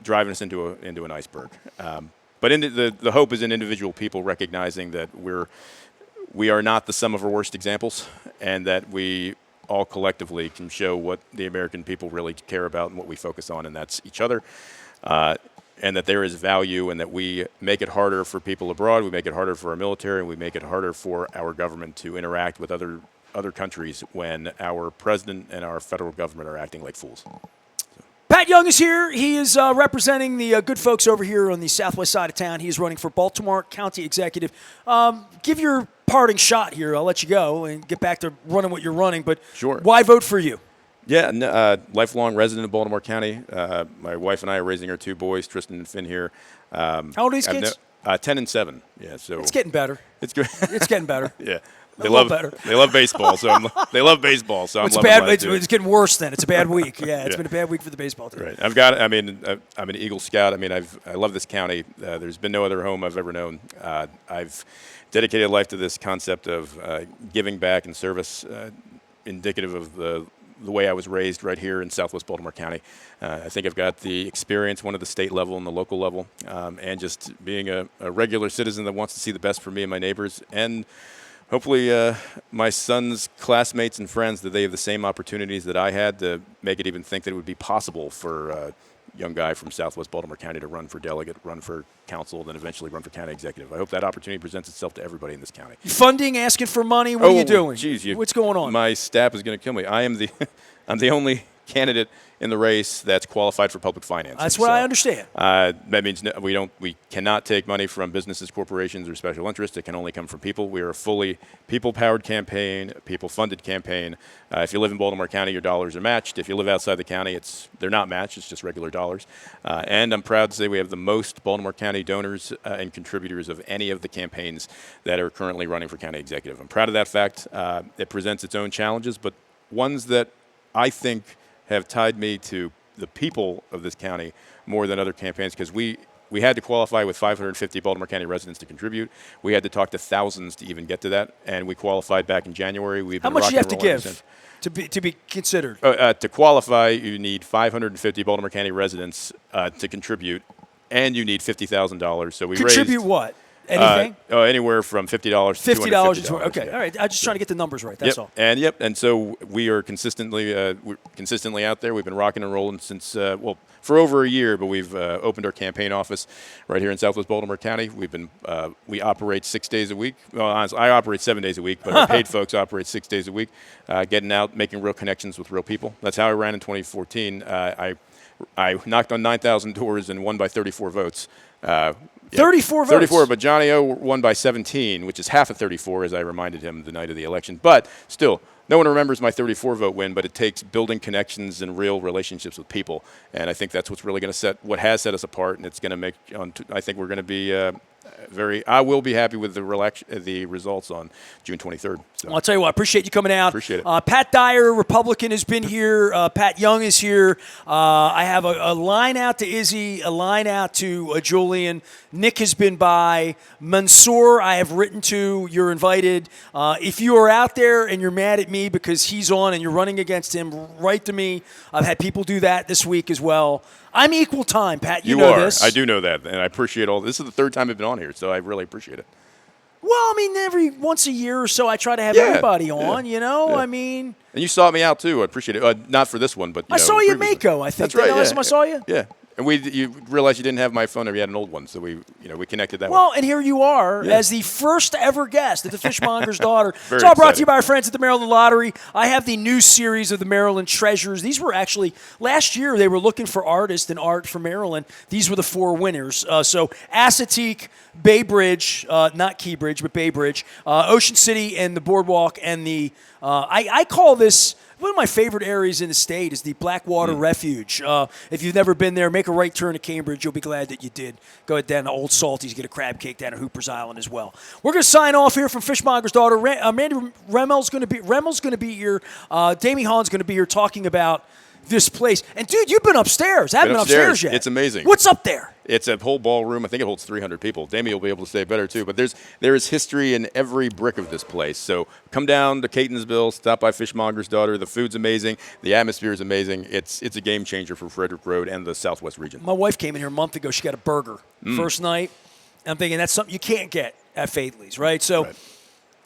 driving us into an iceberg. But the hope is in individual people recognizing that we are not the sum of our worst examples, and that we all collectively can show what the American people really care about and what we focus on, and that's each other. And that there is value, and that we make it harder for people abroad, we make it harder for our military, and we make it harder for our government to interact with other countries when our president and our federal government are acting like fools. Pat Young is here. He is representing the good folks over here on the southwest side of town. He is running for Baltimore County Executive. Give your parting shot here. I'll let you go and get back to running what you're running. But sure. Why vote for you? Yeah, lifelong resident of Baltimore County. My wife and I are raising our 2 boys, Tristan and Finn here. How old are these kids? 10 and 7. Yeah, so it's getting better. It's good. It's getting better. Yeah. They love baseball, so they love baseball. So it's bad. It's getting worse. Then it's a bad week. Yeah, it's been a bad week for the baseball team. Right. I'm an Eagle Scout. I mean, I love this county. There's been no other home I've ever known. I've dedicated life to this concept of giving back and service, indicative of the way I was raised right here in Southwest Baltimore County. I think I've got the experience, one at the state level and the local level, and just being a regular citizen that wants to see the best for me and my neighbors, and hopefully my son's classmates and friends, that they have the same opportunities that I had, to make it even think that it would be possible for a young guy from Southwest Baltimore County to run for delegate, run for council, then eventually run for county executive. I hope that opportunity presents itself to everybody in this county. Funding, asking for money, what are you doing? Geez, what's going on? My staff is going to kill me. I am I'm the only candidate in the race that's qualified for public finance. That's what I understand. That means we cannot take money from businesses, corporations, or special interests. It can only come from people. We are a fully people-powered campaign, people-funded campaign. If you live in Baltimore County, your dollars are matched. If you live outside the county, they're not matched. It's just regular dollars. And I'm proud to say we have the most Baltimore County donors and contributors of any of the campaigns that are currently running for county executive. I'm proud of that fact. It presents its own challenges, but ones that I think have tied me to the people of this county more than other campaigns, because we had to qualify with 550 Baltimore County residents to contribute. We had to talk to thousands to even get to that, and we qualified back in January. How much do you have to give to be considered? To qualify, you need 550 Baltimore County residents to contribute, and you need $50,000. So we contribute raised, what? Anything? Anywhere from $50 to $50. $250. Okay, all right. I'm just trying to get the numbers right. That's all. And so we are consistently out there. We've been rocking and rolling since for over a year. But we've opened our campaign office right here in Southwest Baltimore County. We operate 6 days a week. Well, honestly, I operate 7 days a week, but our paid folks operate 6 days a week, getting out, making real connections with real people. That's how I ran in 2014. I knocked on 9,000 doors and won by 34 votes. 34 votes. 34, but Johnny O won by 17, which is half of 34, as I reminded him the night of the election. But still, no one remembers my 34 vote win, but it takes building connections and real relationships with people. And I think that's what's really going to what has set us apart, and it's going to make, I think we're going to be I will be happy with the results on June 23rd. So. Well, I'll tell you what, I appreciate you coming out. Appreciate it. Pat Dyer, Republican, has been here. Pat Young is here. I have a line out to Izzy, a line out to Julian. Nick has been by. Mansour, I have written to. You're invited. If you are out there and you're mad at me because he's on and you're running against him, write to me. I've had people do that this week as well. I'm equal time, Pat. You know this. I do know that, and I appreciate all. This is the third time I've been on here, so I really appreciate it. Well, I mean, every once a year or so, I try to have everybody on. You know, yeah. I mean. And you sought me out too. I appreciate it. Not for this one, but I saw you at Mako. I think that's right. Last time I saw you. Yeah. And you realized you didn't have my phone, or you had an old one, so we connected that way. Well, and here you are as the first ever guest at the Fishmonger's Daughter. Very it's all brought exciting. to you by our friends at the Maryland Lottery. I have the new series of the Maryland Treasures. These were actually, last year they were looking for artists and art for Maryland. These were the 4 winners. So Assateague, Bay Bridge, not Key Bridge, but Bay Bridge, Ocean City, and the Boardwalk, and the, I call this, one of my favorite areas in the state is the Blackwater Refuge. If you've never been there, make a right turn to Cambridge. You'll be glad that you did. Go down to Old Salty's, get a crab cake down at Hooper's Island as well. We're going to sign off here from Fishmonger's Daughter. Mandy Remmel's going to be here. Damie Hahn's going to be here talking about this place. And, dude, you've been upstairs. I haven't been upstairs yet. It's amazing. What's up there? It's a whole ballroom. I think it holds 300 people. Damie will be able to say better, too. But there is history in every brick of this place. So come down to Catonsville, stop by Fishmonger's Daughter. The food's amazing. The atmosphere is amazing. It's a game changer for Frederick Road and the Southwest region. My wife came in here a month ago. She got a burger first night. I'm thinking that's something you can't get at Faidley's, right? So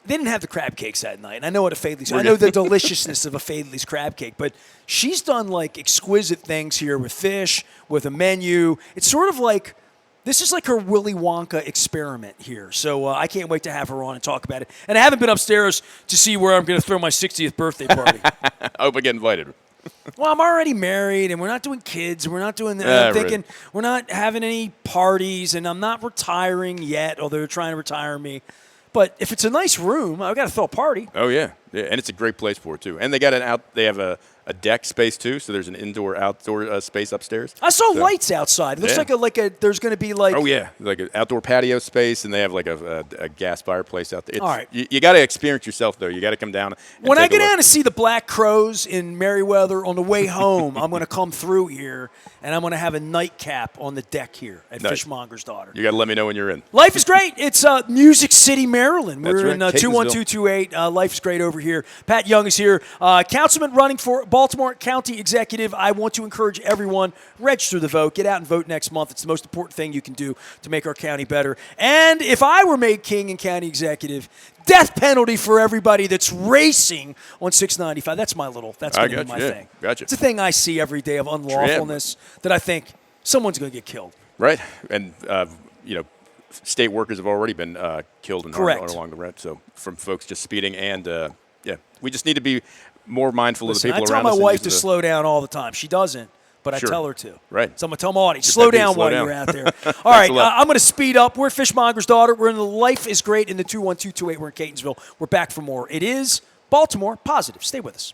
they didn't have the crab cakes that night. And I know what a Fadley's. I know the deliciousness of a Fadley's crab cake, but she's done like exquisite things here with fish, with a menu. It's sort of like this is like her Willy Wonka experiment here. So I can't wait to have her on and talk about it. And I haven't been upstairs to see where I'm going to throw my 60th birthday party. I hope I get invited. Well, I'm already married, and we're not doing kids. We're not doing. I'm thinking we're not having any parties, and I'm not retiring yet. Although they're trying to retire me. But if it's a nice room, I've got to throw a party. Oh yeah, and it's a great place for it too. And they got They have a deck space too, so there's an indoor-outdoor space upstairs. I saw lights outside. It looks like a. There's going to be like. Oh yeah, like an outdoor patio space, and they have like a gas fireplace out there. All right, you got to experience yourself though. You got to come down. When I get down to see the Black Crows in Merriweather on the way home, I'm going to come through here, and I'm going to have a nightcap on the deck here at Fishmonger's Daughter. You got to let me know when you're in. Life is great. It's Music City, Maryland. That's We're in right. 21228. Life is great over here. Pat Young is here. Councilman running for Baltimore County Executive. I want to encourage everyone, register to vote. Get out and vote next month. It's the most important thing you can do to make our county better. And if I were made king and county executive, death penalty for everybody that's racing on 695. That's my that's going to be my thing. Gotcha. It's a thing I see every day of unlawfulness that I think someone's going to get killed. Right. And, state workers have already been killed and harmed along the route. So from folks just speeding and, we just need to be more mindful of the people around us. I tell my wife to slow down all the time. She doesn't, but I tell her to. Right. So I'm going to tell my audience, slow down while you're out there. All right, I'm going to speed up. We're Fishmonger's Daughter. We're in the Life is Great in the 21228. We're in Catonsville. We're back for more. It is Baltimore Positive. Stay with us.